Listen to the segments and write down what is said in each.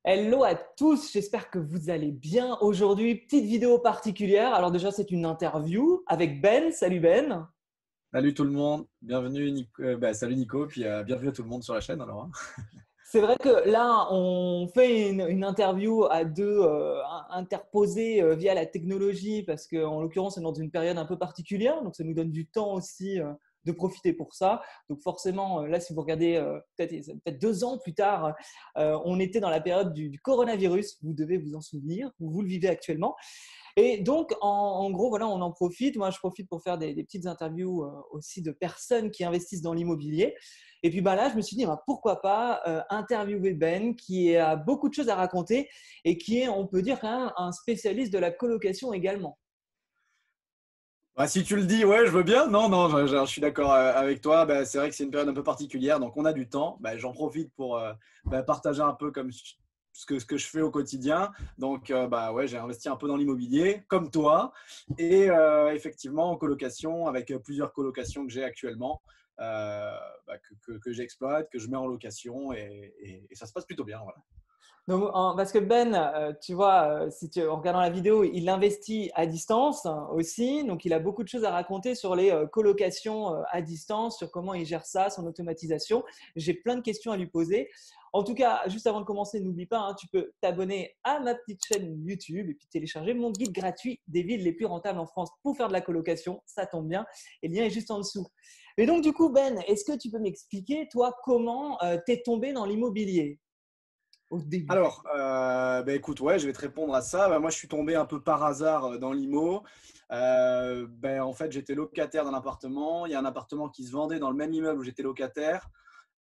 Hello à tous, j'espère que vous allez bien. Aujourd'hui, petite vidéo particulière. Alors déjà, c'est une interview avec Ben. Salut Ben. Salut tout le monde, bienvenue Nico, salut Nico, puis bienvenue à tout le monde sur la chaîne alors, hein. C'est vrai que là, on fait une interview à deux, interposée via la technologie parce qu'en l'occurrence, c'est dans une période un peu particulière. Donc, ça nous donne du temps aussi de profiter pour ça. Donc, forcément, là, si vous regardez peut-être 2 ans plus tard, on était dans la période du coronavirus. Vous devez vous en souvenir, vous le vivez actuellement. Et donc, en gros, voilà, on en profite. Moi, je profite pour faire des petites interviews aussi de personnes qui investissent dans l'immobilier. Et puis bah, là, je me suis dit, bah, pourquoi pas interviewer Ben, qui a beaucoup de choses à raconter et qui est, on peut dire, quand même un spécialiste de la colocation également. Bah, si tu le dis, ouais, je veux bien. Non, non, je suis d'accord avec toi. Bah, c'est vrai que c'est une période un peu particulière, donc on a du temps. Bah, j'en profite pour partager un peu comme ce que je fais au quotidien. Donc, bah, ouais, j'ai investi un peu dans l'immobilier, comme toi, et effectivement en colocation, avec plusieurs colocations que j'ai actuellement, que j'exploite, que je mets en location, et ça se passe plutôt bien. Voilà. Donc, parce que Ben, tu vois, en regardant la vidéo, il investit à distance aussi. Donc, il a beaucoup de choses à raconter sur les colocations à distance, sur comment il gère ça, son automatisation. J'ai plein de questions à lui poser. En tout cas, juste avant de commencer, n'oublie pas, hein, tu peux t'abonner à ma petite chaîne YouTube et puis télécharger mon guide gratuit des villes les plus rentables en France pour faire de la colocation. Ça tombe bien. Et le lien est juste en dessous. Et donc, du coup, Ben, est-ce que tu peux m'expliquer, toi, comment t'es tombé dans l'immobilier au début? Alors, écoute, ouais, je vais te répondre à ça. Bah, moi, je suis tombé un peu par hasard dans l'IMO. En fait, j'étais locataire d'un appartement. Il y a un appartement qui se vendait dans le même immeuble où j'étais locataire.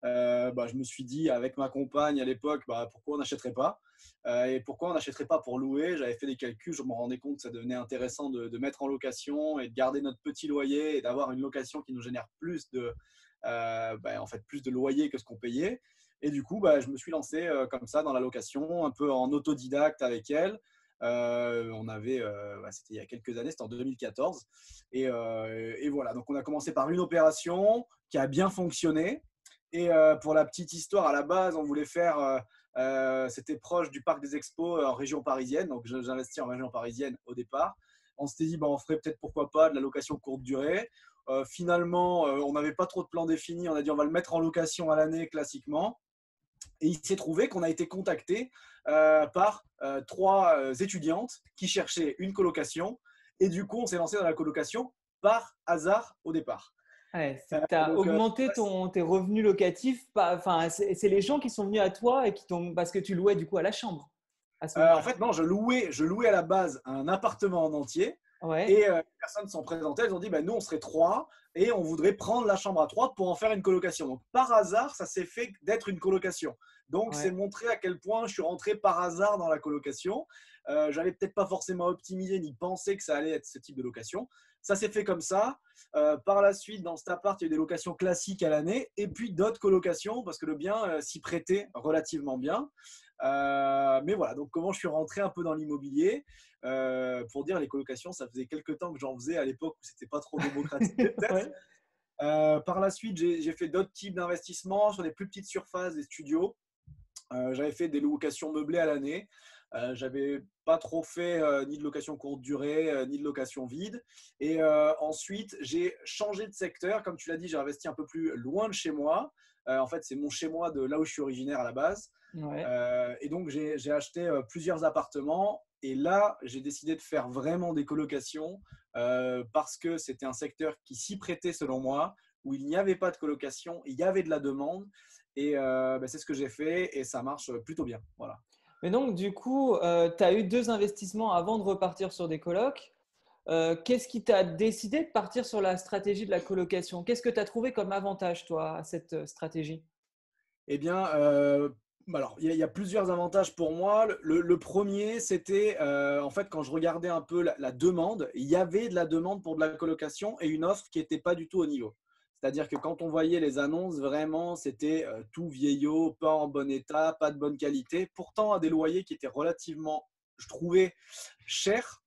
Je me suis dit, avec ma compagne à l'époque, pourquoi on n'achèterait pas? Et pourquoi on n'achèterait pas pour louer? J'avais fait des calculs, je me rendais compte que ça devenait intéressant de mettre en location et de garder notre petit loyer et d'avoir une location qui nous génère plus de loyer que ce qu'on payait. Et du coup, je me suis lancé comme ça dans la location, un peu en autodidacte avec elle. C'était il y a quelques années, c'était en 2014. Et voilà, donc on a commencé par une opération qui a bien fonctionné. Et pour la petite histoire, à la base, on voulait faire, c'était proche du Parc des Expos en région parisienne. Donc j'investis en région parisienne au départ. On s'était dit, on ferait peut-être pourquoi pas de la location courte durée. Finalement, on n'avait pas trop de plans définis. On a dit, on va le mettre en location à l'année classiquement. Et il s'est trouvé qu'on a été contacté par trois étudiantes qui cherchaient une colocation. Et du coup, on s'est lancé dans la colocation par hasard au départ. Ouais, c'est que tu as Donc, augmenté tes revenus locatifs. Enfin, c'est les gens qui sont venus à toi et qui t'ont, parce que tu louais du coup à la chambre à ce En moment-là. fait, non, je louais à la base un appartement en entier. Ouais, Et les personnes se sont présentées, elles ont dit, nous, on serait trois et on voudrait prendre la chambre à trois pour en faire une colocation. Donc, par hasard, ça s'est fait d'être une colocation. Donc, c'est ouais. montré à quel point je suis rentré par hasard dans la colocation. J'avais peut-être pas forcément optimisé ni pensé que ça allait être ce type de location. Ça s'est fait comme ça. Par la suite, dans cet appart, il y a eu des locations classiques à l'année et puis d'autres colocations parce que le bien s'y prêtait relativement bien. Mais voilà, donc comment je suis rentré un peu dans l'immobilier. Pour dire, les colocations, ça faisait quelques temps que j'en faisais à l'époque où c'était pas trop démocratisé peut-être. Ouais. Par la suite, j'ai fait d'autres types d'investissements sur des plus petites surfaces, des studios. J'avais fait des locations meublées à l'année. J'avais pas trop fait ni de location courte durée, ni de location vide. Et ensuite, j'ai changé de secteur. Comme tu l'as dit, j'ai investi un peu plus loin de chez moi. En fait, c'est mon chez moi de là où je suis originaire à la base. Ouais. Et donc, j'ai acheté plusieurs appartements. Et là, j'ai décidé de faire vraiment des colocations parce que c'était un secteur qui s'y prêtait selon moi, où il n'y avait pas de colocation, il y avait de la demande. Et c'est ce que j'ai fait et ça marche plutôt bien. Voilà. Mais donc, du coup, tu as eu 2 investissements avant de repartir sur des colocs. Qu'est-ce qui t'a décidé de partir sur la stratégie de la colocation? Qu'est-ce que tu as trouvé comme avantage, toi, à cette stratégie? Eh bien, alors, il y a plusieurs avantages pour moi. Le premier, c'était en fait quand je regardais un peu la demande, il y avait de la demande pour de la colocation et une offre qui n'était pas du tout au niveau. C'est-à-dire que quand on voyait les annonces, vraiment, c'était tout vieillot, pas en bon état, pas de bonne qualité, pourtant à des loyers qui étaient relativement, je trouvais, chers.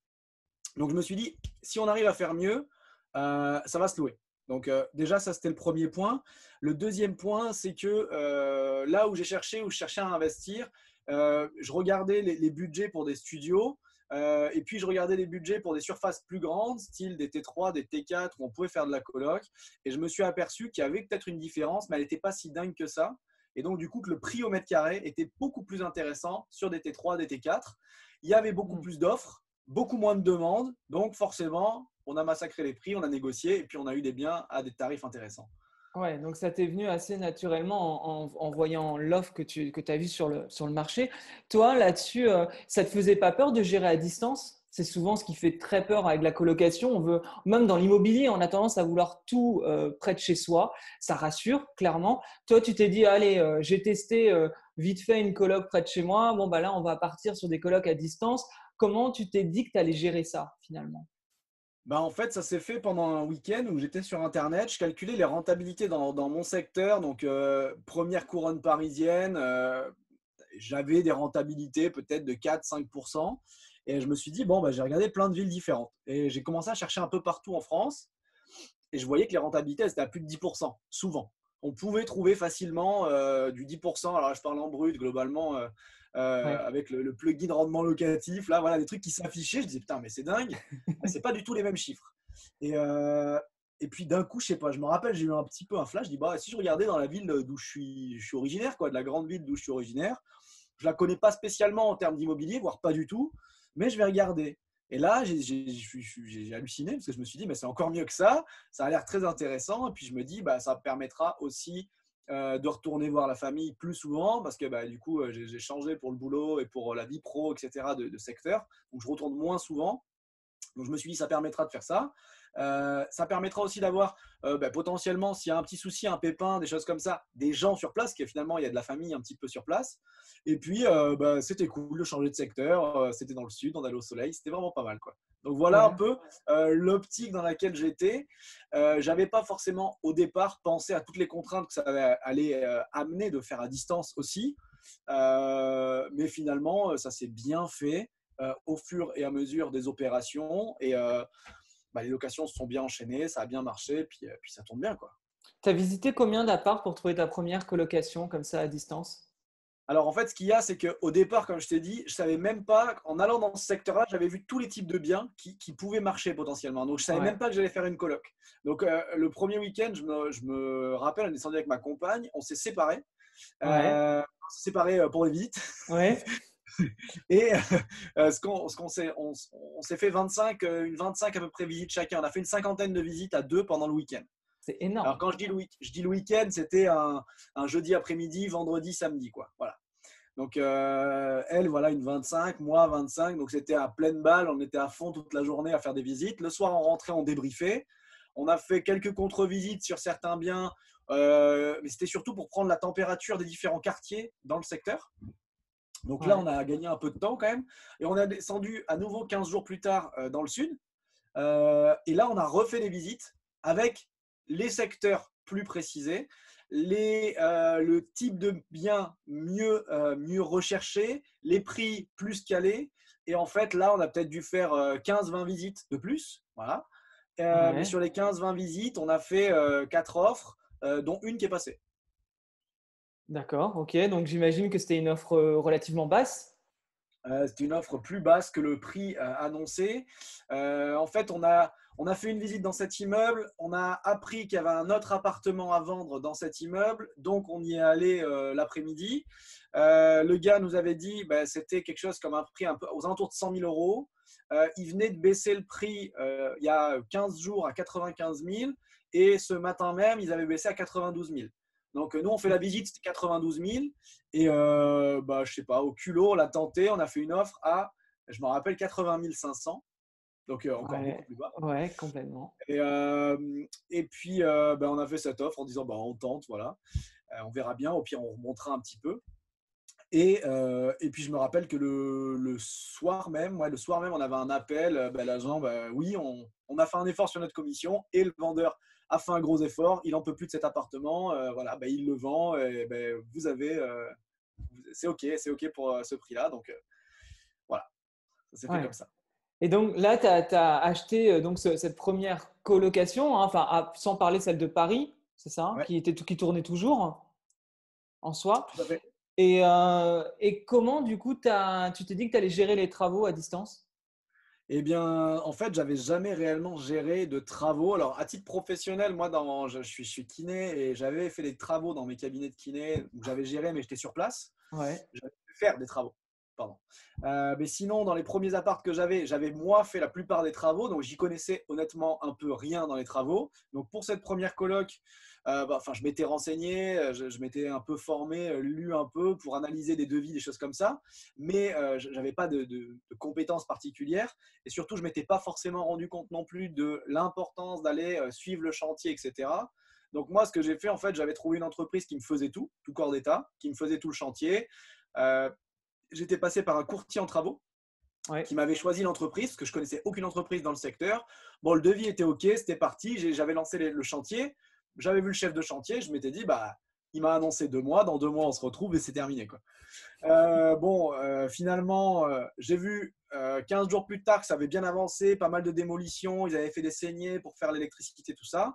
Donc, je me suis dit, si on arrive à faire mieux, ça va se louer. Donc, déjà, ça, c'était le premier point. Le deuxième point, c'est que là où je cherchais à investir, je regardais les budgets pour des studios. Et puis, je regardais les budgets pour des surfaces plus grandes, style des T3, des T4, où on pouvait faire de la coloc. Et je me suis aperçu qu'il y avait peut-être une différence, mais elle n'était pas si dingue que ça. Et donc, du coup, que le prix au mètre carré était beaucoup plus intéressant sur des T3, des T4. Il y avait beaucoup plus d'offres, beaucoup moins de demandes. Donc, forcément, on a massacré les prix, on a négocié et puis on a eu des biens à des tarifs intéressants. Ouais, donc ça t'est venu assez naturellement en voyant l'offre que tu as vue sur le marché. Toi, là-dessus, ça te faisait pas peur de gérer à distance? C'est souvent ce qui fait très peur avec la colocation. On veut, même dans l'immobilier, on a tendance à vouloir tout près de chez soi. Ça rassure, clairement. Toi, tu t'es dit, allez, j'ai testé vite fait une coloc près de chez moi. Bon, bah là, on va partir sur des colocs à distance. Comment tu t'es dit que tu allais gérer ça, finalement? Bah, en fait, ça s'est fait pendant un week-end où j'étais sur Internet. Je calculais les rentabilités dans mon secteur. Donc, première couronne parisienne, j'avais des rentabilités peut-être de 4-5%. Et je me suis dit, bon, bah, j'ai regardé plein de villes différentes. Et j'ai commencé à chercher un peu partout en France. Et je voyais que les rentabilités, elles étaient à plus de 10%, souvent. On pouvait trouver facilement du 10%. Alors, là, je parle en brut, globalement, Ouais. avec le plugin rendement locatif. Là, voilà, des trucs qui s'affichaient. Je disais, putain, mais c'est dingue. C'est pas du tout les mêmes chiffres. Et, euh, et puis, d'un coup, je sais pas, je me rappelle, j'ai eu un petit peu un flash. Je dis, bah, si je regardais dans la ville d'où je suis originaire, quoi, de la grande ville d'où je suis originaire, je la connais pas spécialement en termes d'immobilier, voire pas du tout, mais je vais regarder. Et là, j'ai halluciné parce que je me suis dit, mais c'est encore mieux que ça a l'air très intéressant. Et puis je me dis, bah, ça permettra aussi de retourner voir la famille plus souvent parce que bah, du coup, j'ai changé pour le boulot et pour la vie pro, etc., de secteur. Donc je retourne moins souvent. Donc je me suis dit, ça permettra de faire ça. Ça permettra aussi d'avoir bah, potentiellement, s'il y a un petit souci, un pépin, des choses comme ça, des gens sur place, qui finalement, il y a de la famille un petit peu sur place. Et puis, bah, c'était cool de changer de secteur. C'était dans le sud, on allait au soleil. C'était vraiment pas mal, quoi. Donc voilà un Ouais. peu l'optique dans laquelle j'étais. J'avais pas forcément au départ pensé à toutes les contraintes que ça allait amener de faire à distance aussi. Mais finalement, ça s'est bien fait au fur et à mesure des opérations. Et bah, les locations se sont bien enchaînées, ça a bien marché, puis ça tourne bien, quoi. Tu as visité combien d'apparts pour trouver ta première colocation comme ça à distance? Alors en fait, ce qu'il y a, c'est qu'au départ, comme je t'ai dit, je savais même pas, en allant dans ce secteur-là, j'avais vu tous les types de biens qui pouvaient marcher potentiellement. Donc je savais même Ouais. pas que j'allais faire une coloc. Donc le premier week-end, je me rappelle, on est descendu avec ma compagne, on s'est séparés. Ouais. Pour les visites. Ouais. Et on s'est fait 25, une 25 à peu près visites chacun. On a fait une cinquantaine de visites à deux pendant le week-end. C'est Alors, énorme. quand je dis le week-end, c'était un jeudi après-midi, vendredi, samedi, quoi. Voilà. Donc, elle, voilà, une 25, moi, 25. Donc, c'était à pleine balle. On était à fond toute la journée à faire des visites. Le soir, on rentrait, on débriefait. On a fait quelques contre-visites sur certains biens, mais c'était surtout pour prendre la température des différents quartiers dans le secteur. Donc là, Ouais. on a gagné un peu de temps quand même. Et on a descendu à nouveau 15 jours plus tard dans le sud. Et là, on a refait des visites avec les secteurs plus précisés, le type de bien mieux recherché, les prix plus calés. Et en fait, là, on a peut-être dû faire 15-20 visites de plus. Voilà. Mais Ouais. sur les 15-20 visites, on a fait 4 offres, dont une qui est passée. D'accord. Ok. Donc j'imagine que c'était une offre relativement basse. C'était une offre plus basse que le prix annoncé. En fait, on a fait une visite dans cet immeuble. On a appris qu'il y avait un autre appartement à vendre dans cet immeuble. Donc, on y est allé l'après-midi. Le gars nous avait dit bah, c'était quelque chose comme un prix un peu aux alentours de 100 000 euros. Il venait de baisser le prix il y a 15 jours à 95 000. Et ce matin même, ils avaient baissé à 92 000. Donc, nous, on fait la visite, c'était 92 000. Et bah, je sais pas, au culot, on l'a tenté, on a fait une offre à, je me rappelle, 80 500, donc encore beaucoup Ouais. plus bas. Ouais, complètement. Et, et puis, bah, on a fait cette offre en disant, bah, on tente, voilà, on verra bien, au pire, on remontera un petit peu. Et puis, je me rappelle que le soir même, ouais, le soir même, on avait un appel, bah, l'agent, bah, oui, on a fait un effort sur notre commission et le vendeur a fait un gros effort, il n'en peut plus de cet appartement, voilà, bah, il le vend, et bah, vous avez c'est OK pour ce prix-là. Donc voilà, ça s'est fait Ouais. comme ça. Et donc là, tu as acheté donc cette première colocation, hein, enfin, sans parler celle de Paris, c'est ça, hein, Ouais, qui tournait toujours en soi. tout à fait. Et comment, du coup, tu t'es dit que tu allais gérer les travaux à distance? Eh bien, en fait, j'avais jamais réellement géré de travaux. Alors, à titre professionnel, moi, je suis kiné et j'avais fait des travaux dans mes cabinets de kiné où j'avais géré, mais j'étais sur place. Ouais, J'avais pu faire des travaux. Pardon. Mais sinon, dans les premiers apparts que j'avais moi fait la plupart des travaux, donc j'y connaissais honnêtement un peu rien dans les travaux. Donc pour cette première coloc, je m'étais renseigné, je m'étais un peu formé, lu un peu pour analyser des devis, des choses comme ça, mais je n'avais pas de compétences particulières et surtout je m'étais pas forcément rendu compte non plus de l'importance d'aller suivre le chantier, etc. Donc moi, ce que j'ai fait, en fait, j'avais trouvé une entreprise qui me faisait tout corps d'état, qui me faisait tout le chantier. Euh, J'étais passé par un courtier en travaux ouais. qui m'avait choisi l'entreprise, parce que je connaissais aucune entreprise dans le secteur. Bon, le devis était OK, c'était parti. J'avais lancé le chantier. J'avais vu le chef de chantier. Je m'étais dit, bah, il m'a annoncé 2 mois. Dans 2 mois, on se retrouve et c'est terminé, quoi. Finalement, j'ai vu 15 jours plus tard que ça avait bien avancé, pas mal de démolitions, ils avaient fait des saignées pour faire l'électricité, tout ça.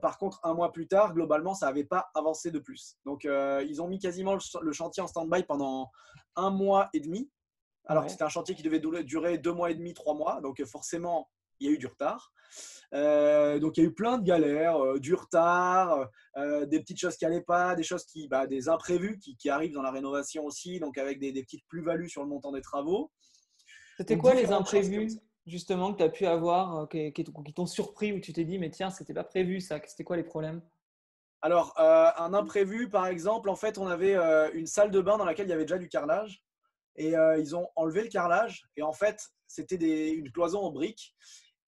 Par contre, 1 mois plus tard, globalement, ça n'avait pas avancé de plus. Donc, ils ont mis quasiment le chantier en stand-by pendant 1 mois et demi, alors que Ouais. c'était un chantier qui devait durer 2 mois et demi, 3 mois. Donc, forcément, il y a eu du retard. Donc il y a eu plein de galères, du retard, des petites choses qui n'allaient pas, des imprévus qui arrivent dans la rénovation aussi, donc avec des petites plus-values sur le montant des travaux. C'était Donc quoi les différentes choses comme imprévus, ça. justement, que tu as pu avoir, qui t'ont surpris, où tu t'es dit, mais tiens, c'était pas prévu ça, c'était quoi les problèmes? Alors, un imprévu, par exemple, en fait, on avait une salle de bain dans laquelle il y avait déjà du carrelage. Et ils ont enlevé le carrelage. Et en fait, c'était une cloison en briques.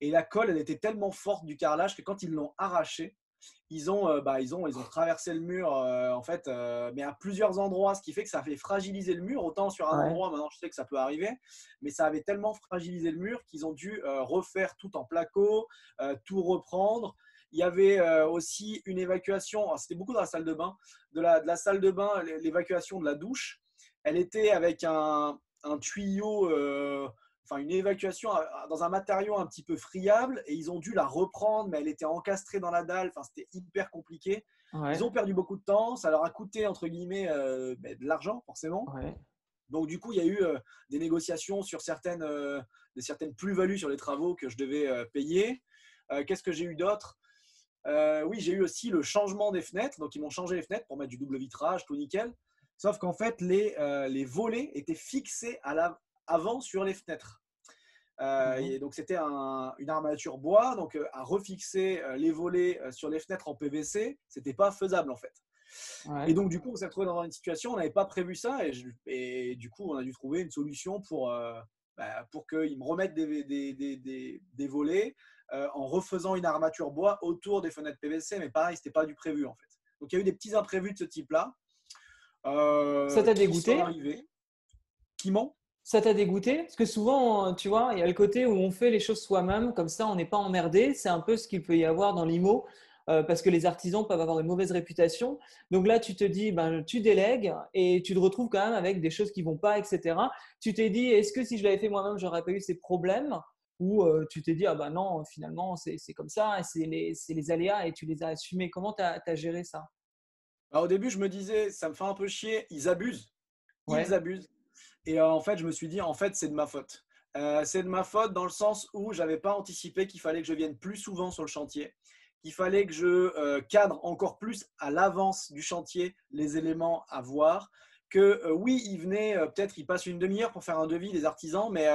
Et la colle, elle était tellement forte du carrelage que quand ils l'ont arraché, ils ont traversé le mur en fait, mais à plusieurs endroits, ce qui fait que ça fait fragiliser le mur. Autant sur un Ouais. endroit, maintenant je sais que ça peut arriver, mais ça avait tellement fragilisé le mur qu'ils ont dû refaire tout en placo, tout reprendre. Il y avait aussi une évacuation, c'était beaucoup dans la salle de bain, de la salle de bain, l'évacuation de la douche. Elle était avec un tuyau, une évacuation dans un matériau un petit peu friable et ils ont dû la reprendre, mais elle était encastrée dans la dalle. Enfin, c'était hyper compliqué. Ils Ouais. ont perdu beaucoup de temps. Ça leur a coûté, entre guillemets, de l'argent, forcément. Ouais. Donc, du coup, il y a eu des négociations sur certaines plus-values sur les travaux que je devais payer. Qu'est-ce que j'ai eu d'autre? Oui, j'ai eu aussi le changement des fenêtres. Donc, ils m'ont changé les fenêtres pour mettre du double vitrage, tout nickel. Sauf qu'en fait, les volets étaient fixés avant sur les fenêtres. Ouais. Et donc, c'était une armature bois. Donc, à refixer les volets sur les fenêtres en PVC, c'était pas faisable en fait. Et Ouais. donc, du coup, on s'est retrouvé dans une situation, on n'avait pas prévu ça. Et du coup, on a dû trouver une solution pour qu'ils me remettent des volets en refaisant une armature bois autour des fenêtres PVC. Mais pareil, c'était pas du prévu en fait. Donc, il y a eu des petits imprévus de ce type-là Ça t'a qui sont dégoûté? arrivés. Qui m'ont Ça t'a dégoûté? Parce que souvent, tu vois, il y a le côté où on fait les choses soi-même, comme ça on n'est pas emmerdé. C'est un peu ce qu'il peut y avoir dans l'IMO, parce que les artisans peuvent avoir une mauvaise réputation. Donc là, tu te dis, ben, tu délègues et tu te retrouves quand même avec des choses qui vont pas, etc. Tu t'es dit, est-ce que si je l'avais fait moi-même, j'aurais pas eu ces problèmes? Ou tu t'es dit, ah ben non, finalement, c'est comme ça, c'est les aléas et tu les as assumés. Comment tu as géré ça? Alors, au début, je me disais, ça me fait un peu chier, ils abusent. Ils Ouais. abusent. Et en fait, je me suis dit, en fait, c'est de ma faute. C'est de ma faute dans le sens où j'avais pas anticipé qu'il fallait que je vienne plus souvent sur le chantier, qu'il fallait que je cadre encore plus à l'avance du chantier les éléments à voir, que oui, ils venaient, peut-être ils passent une demi-heure pour faire un devis des artisans, mais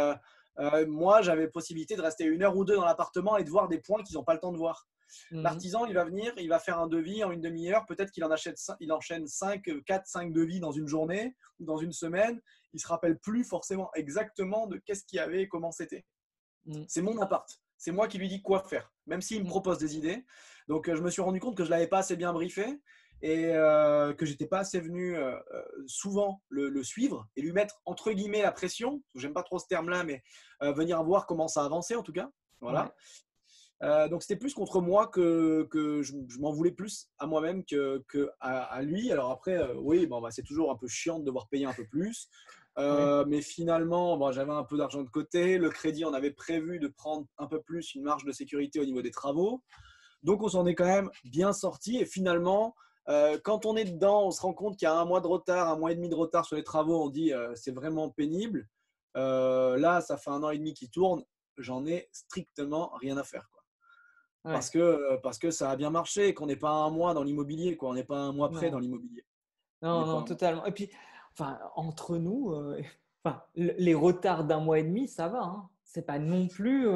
moi, j'avais possibilité de rester 1 heure ou 2 dans l'appartement et de voir des points qu'ils n'ont pas le temps de voir. Mhm. L'artisan, il va venir, il va faire un devis en une demi-heure. Peut-être qu'il il enchaîne 4, 5 devis dans une journée ou dans une semaine. Il ne se rappelle plus forcément exactement de qu'est-ce qu'il y avait et comment c'était. Mhm. C'est mon appart. C'est moi qui lui dis quoi faire, même s'il me Mhm. propose des idées. Donc, je me suis rendu compte que je ne l'avais pas assez bien briefé et que j'étais pas assez venu souvent le suivre et lui mettre entre guillemets la pression. J'aime pas trop ce terme-là, mais venir voir comment ça avançait en tout cas. Ouais. Voilà. Donc c'était plus contre moi que je m'en voulais plus à moi-même que à lui. Alors après, oui, bon, c'est toujours un peu chiant de devoir payer un peu plus. Ouais. Mais finalement, bon, j'avais un peu d'argent de côté. Le crédit, on avait prévu de prendre un peu plus une marge de sécurité au niveau des travaux. Donc on s'en est quand même bien sorti. Et finalement, Quand on est dedans, on se rend compte qu'il y a un mois de retard, un mois et demi de retard sur les travaux. On dit c'est vraiment pénible. Là, ça fait 1 an et demi qui tourne. J'en ai strictement rien à faire, quoi. Ouais. Parce que ça a bien marché et qu'on n'est pas un mois dans l'immobilier, quoi. On n'est pas un mois près dans Non. l'immobilier. On n'est Non, pas non, un mois. totalement. Et puis, enfin, entre nous, enfin, les retards d'un mois et demi, ça va, hein. C'est pas non plus.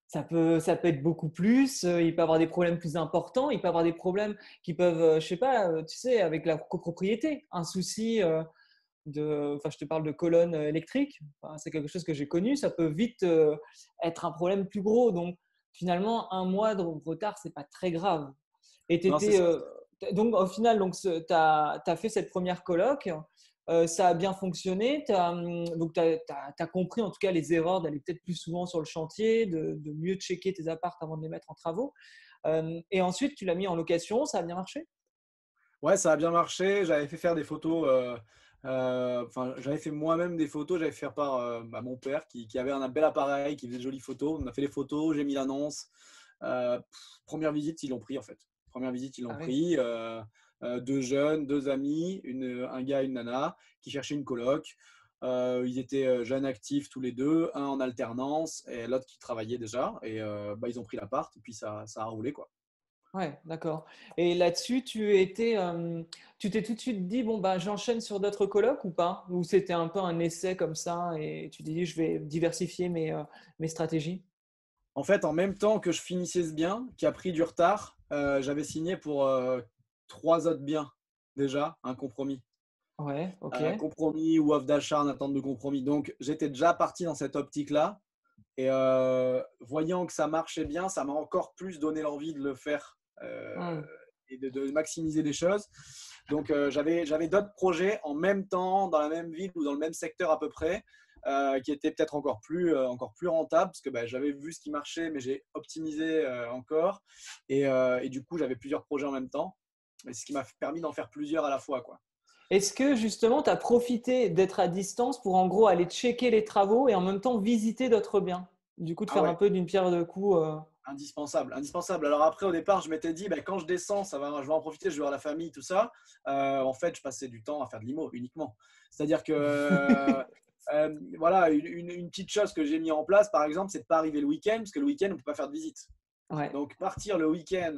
Ça peut être beaucoup plus. Il peut y avoir des problèmes plus importants. Il peut y avoir des problèmes qui peuvent, je sais pas, tu sais, avec la copropriété, un souci enfin, je te parle de colonne électrique. Enfin, c'est quelque chose que j'ai connu. Ça peut vite être un problème plus gros. Donc, finalement, un mois de retard, c'est pas très grave. Et Non, c'est ça. donc, au final, tu as fait cette première coloc. Ça a bien fonctionné. Donc, tu as compris en tout cas les erreurs d'aller peut-être plus souvent sur le chantier, de mieux checker tes apparts avant de les mettre en travaux. Et ensuite, tu l'as mis en location. Ça a bien marché? Ouais, ça a bien marché. J'avais fait faire des photos. Enfin, j'avais fait moi-même des photos. J'avais fait faire par mon père qui avait un bel appareil, qui faisait de jolies photos. On a fait les photos, j'ai mis l'annonce. Première visite, ils l'ont pris en fait. Première visite, ils l'ont Ah oui. pris. Deux jeunes, deux amis, un gars et une nana qui cherchaient une coloc. Ils étaient jeunes actifs tous les deux, un en alternance et l'autre qui travaillait déjà. Et ils ont pris l'appart et puis ça a roulé, quoi. Ouais, d'accord. Et là-dessus, tu t'es tout de suite dit, bon, bah, j'enchaîne sur d'autres colocs ou pas? Ou c'était un peu un essai comme ça et tu t'es dit, je vais diversifier mes stratégies? En fait, en même temps que je finissais ce bien, qui a pris du retard, j'avais signé pour 3 autres biens déjà, un compromis. Ouais, ok. Un compromis ou offre d'achat en attente de compromis. Donc, j'étais déjà parti dans cette optique-là. Et voyant que ça marchait bien, ça m'a encore plus donné l'envie de le faire Hmm. et de maximiser des choses. Donc, j'avais d'autres projets en même temps, dans la même ville ou dans le même secteur à peu près, qui étaient peut-être encore plus rentables parce que j'avais vu ce qui marchait, mais j'ai optimisé encore. Et du coup, j'avais plusieurs projets en même temps. Et ce qui m'a permis d'en faire plusieurs à la fois, quoi. Est-ce que justement, tu as profité d'être à distance pour en gros aller checker les travaux et en même temps visiter d'autres biens? Du coup, de Ah faire un ouais, peu d'une pierre deux coups. indispensable, indispensable. Alors après, au départ, je m'étais dit, quand je descends, je vais en profiter, je vais voir la famille, tout ça. En fait, je passais du temps à faire de l'IMO uniquement. C'est-à-dire que, voilà, une petite chose que j'ai mis en place, par exemple, c'est de ne pas arriver le week-end, parce que le week-end, on ne peut pas faire de visite. Ouais, Donc, partir le week-end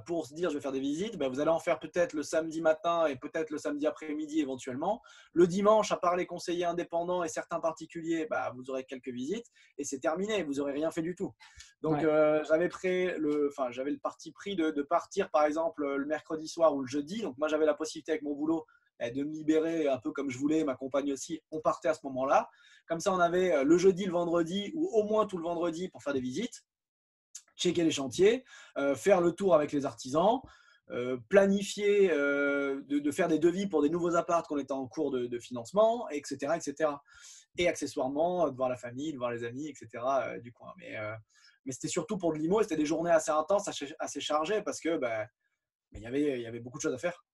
pour se dire je vais faire des visites, vous allez en faire peut-être le samedi matin et peut-être le samedi après-midi éventuellement. Le dimanche, à part les conseillers indépendants et certains particuliers, vous aurez quelques visites et c'est terminé, vous n'aurez rien fait du tout. Donc, ouais, j'avais le parti pris de partir par exemple le mercredi soir ou le jeudi. Donc, moi, j'avais la possibilité avec mon boulot de me libérer un peu comme je voulais, ma compagne aussi. On partait à ce moment-là. Comme ça, on avait le jeudi, le vendredi ou au moins tout le vendredi pour faire des visites, checker les chantiers, faire le tour avec les artisans, planifier, de faire des devis pour des nouveaux apparts qu'on était en cours de financement, etc., etc. Et accessoirement, de voir la famille, de voir les amis, etc. Du coin. Mais c'était surtout pour de l'IMO, c'était des journées assez intenses, assez chargées parce que il y avait beaucoup de choses à faire.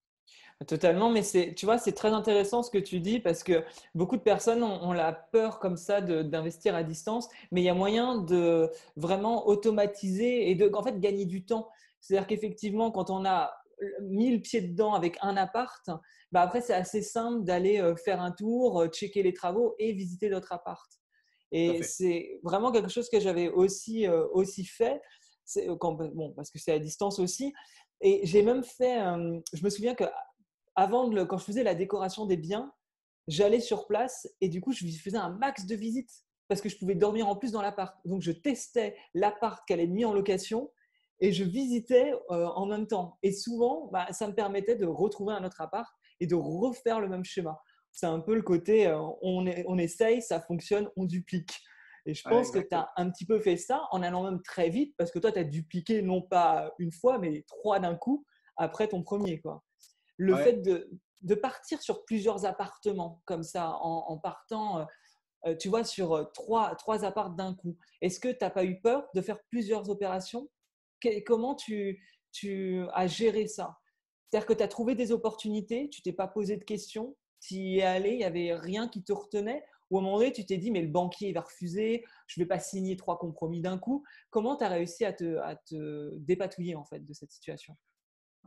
totalement. Mais tu vois, c'est très intéressant ce que tu dis parce que beaucoup de personnes ont la peur comme ça d'investir à distance, mais il y a moyen de vraiment automatiser et en fait, gagner du temps. C'est-à-dire qu'effectivement, quand on a mis le pied dedans avec un appart, après, c'est assez simple d'aller faire un tour, checker les travaux et visiter d'autres apparts. Tout à Et fait. c'est vraiment quelque chose que j'avais aussi fait, bon, parce que c'est à distance aussi. Et j'ai même fait, je me souviens que quand je faisais la décoration des biens, j'allais sur place et du coup, je faisais un max de visites parce que je pouvais dormir en plus dans l'appart. Donc, je testais l'appart qu'elle est mis en location et je visitais en même temps. Et souvent, ça me permettait de retrouver un autre appart et de refaire le même schéma. C'est un peu le côté on essaye, ça fonctionne, on duplique. Et je Ouais, pense que tu exactement. as un petit peu fait ça en allant même très vite parce que toi, tu as dupliqué non pas une fois, mais trois d'un coup après ton premier, quoi. Le fait Ouais. de partir sur plusieurs appartements comme ça, en partant, tu vois, sur trois apparts d'un coup, est-ce que tu n'as pas eu peur de faire plusieurs opérations? Comment tu as géré ça? C'est-à-dire que tu as trouvé des opportunités, tu t'es pas posé de questions, tu y es allé, il n'y avait rien qui te retenait, ou à un moment donné, tu t'es dit, mais le banquier il va refuser, je ne vais pas signer trois compromis d'un coup. Comment tu as réussi à te dépatouiller en fait de cette situation?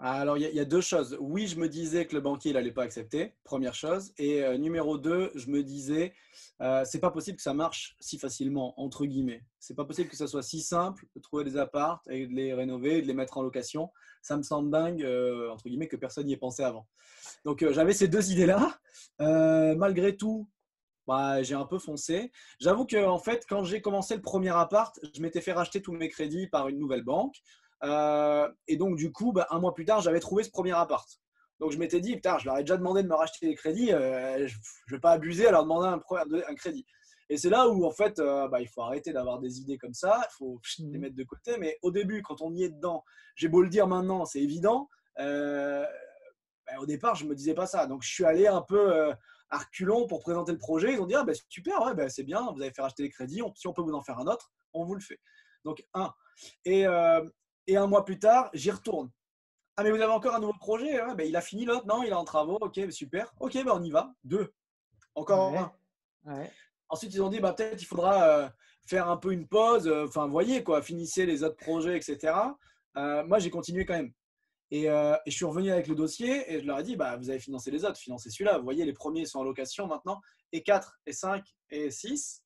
Alors, il y a deux choses. Oui, je me disais que le banquier, il n'allait pas accepter, première chose. Et numéro deux, je me disais, c'est pas possible que ça marche si facilement, entre guillemets. C'est pas possible que ça soit si simple de trouver des apparts et de les rénover et de les mettre en location. Ça me semble dingue, entre guillemets, que personne n'y ait pensé avant. Donc, j'avais ces deux idées-là. Malgré tout, bah, j'ai un peu foncé. J'avoue que en fait, quand j'ai commencé le premier appart, je m'étais fait racheter tous mes crédits par une nouvelle banque. Et donc, du coup, bah, un mois plus tard, j'avais trouvé ce premier appart. Donc, je m'étais dit, putain, je leur ai déjà demandé de me racheter les crédits. Je ne vais pas abuser à leur demander un crédit. Et c'est là où, en fait, bah, il faut arrêter d'avoir des idées comme ça. Il faut les Mhm. mettre de côté. Mais au début, quand on y est dedans, j'ai beau le dire maintenant, c'est évident. Euh, Bah, au départ, je ne me disais pas ça. Donc, je suis allé un peu à reculons pour présenter le projet. Ils ont dit, ah, bah, super, ouais, bah, c'est bien, vous avez fait racheter les crédits. Si on peut vous en faire un autre, on vous le fait. Donc, un. Et, euh, et un mois plus tard, j'y retourne. Ah, mais vous avez encore un nouveau projet? Ouais, bah, il a fini l'autre? Non, il est en travaux. Ok, bah, super. Ok, bah, on y va. Deux. Encore un. Ouais, ouais, Ensuite, ils ont dit, bah, peut-être il faudra faire un peu une pause. Enfin, voyez, quoi, finissez les autres projets, etc. Moi, j'ai continué quand même. Et je suis revenu avec le dossier et je leur ai dit, bah, vous avez financé les autres, financez celui-là. Vous voyez, les premiers sont en location maintenant, et 4, et 5, et 6.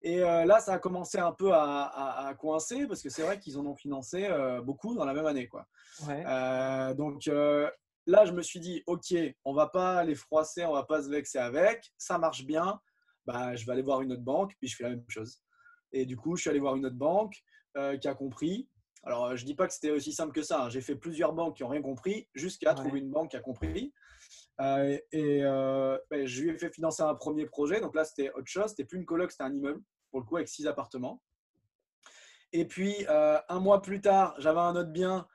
Et là, ça a commencé un peu à coincer parce que c'est vrai qu'ils en ont financé beaucoup dans la même année, quoi. ouais. Donc là, je me suis dit, OK, on ne va pas les froisser, on ne va pas se vexer avec. Ça marche bien. Bah, je vais aller voir une autre banque, puis je fais la même chose. Et du coup, je suis allé voir une autre banque qui a compris. Alors, je ne dis pas que c'était aussi simple que ça, hein. J'ai fait plusieurs banques qui n'ont rien compris jusqu'à trouver Ouais. une banque qui a compris. Ben, je lui ai fait financer un premier projet. Donc là, c'était autre chose. C'était plus une coloc, c'était un immeuble, pour le coup, avec 6 appartements. Et puis, un mois plus tard, j'avais un autre bien.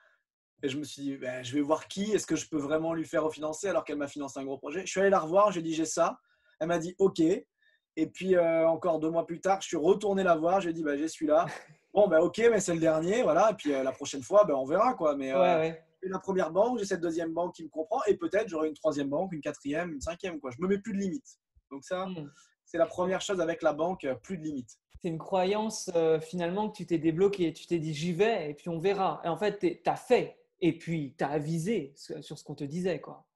Et je me suis dit, ben, je vais voir qui. Est-ce que je peux vraiment lui faire refinancer alors qu'elle m'a financé un gros projet? Je suis allé la revoir. J'ai dit, j'ai ça. Elle m'a dit, OK. Et puis, encore 2 mois plus tard, je suis retourné la voir. J'ai dit, ben, j'ai celui-là. Bon, ben, OK, mais c'est le dernier. Voilà. Et puis, la prochaine fois, ben, on verra, quoi. Mais Ouais, ouais. j'ai la première banque, j'ai cette deuxième banque qui me comprend. Et peut-être, j'aurai une troisième banque, une quatrième, une cinquième, quoi. Je me mets plus de limites. Donc, ça, Hmm. c'est la Donc, première chose avec la banque, plus de limites. c'est une croyance finalement que tu t'es débloqué. Tu t'es dit j'y vais et puis on verra. Et en fait, tu as fait et puis tu as avisé sur ce qu'on te disait, quoi.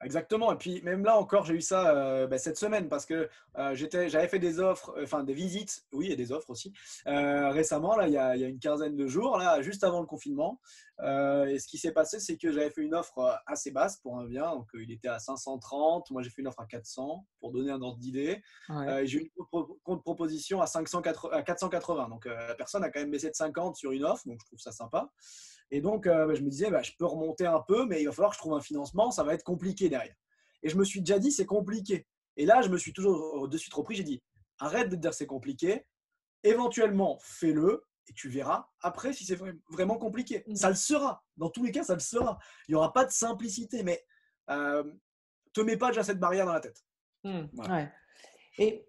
Exactement. Et puis même là encore, j'ai eu ça ben, cette semaine parce que j'avais fait des offres, enfin des visites, oui, et des offres aussi, récemment, là, il y a une quinzaine de jours, là, juste avant le confinement. Et ce qui s'est passé, c'est que j'avais fait une offre assez basse pour un bien. Donc, il était à 530. Moi, j'ai fait une offre à 400 pour donner un ordre d'idée. Ouais. Et j'ai eu une contre-proposition à 480. Donc, la personne a quand même baissé de 50 sur une offre. Donc, je trouve ça sympa. Et donc, je me disais, bah, je peux remonter un peu, mais il va falloir que je trouve un financement, ça va être compliqué derrière. Et je me suis déjà dit, c'est compliqué. Et là, je me suis toujours de suite repris, j'ai dit, arrête de te dire c'est compliqué, éventuellement, fais-le, et tu verras après si c'est vraiment compliqué. Ça Hmm. le sera. Dans tous les cas, ça le sera. Il n'y aura pas de simplicité, mais te mets pas déjà cette barrière dans la tête. Hmm. Voilà. Ouais. Et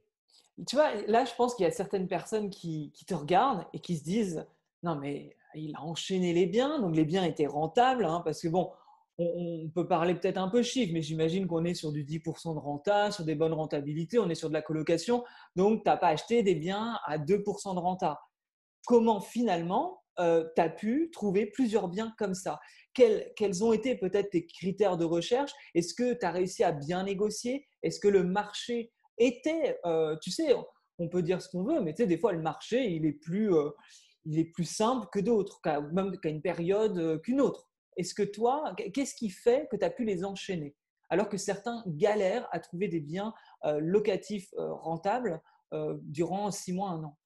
tu vois, là, je pense qu'il y a certaines personnes qui te regardent et qui se disent, non, mais il a enchaîné les biens, donc les biens étaient rentables, hein, parce que bon, on peut parler peut-être un peu chiffre, mais j'imagine qu'on est sur du 10% de renta, sur des bonnes rentabilités, on est sur de la colocation, donc tu n'as pas acheté des biens à 2% de renta. Comment finalement tu as pu trouver plusieurs biens comme ça? Quels ont été peut-être tes critères de recherche? Est-ce que tu as réussi à bien négocier? Est-ce que le marché était, tu sais, on peut dire ce qu'on veut, mais tu sais, des fois, le marché, il est plus simple que d'autres, même qu'à une période qu'une autre. Est-ce que toi, qu'est-ce qui fait que tu as pu les enchaîner? Alors que certains galèrent à trouver des biens locatifs rentables durant 6 mois, un an.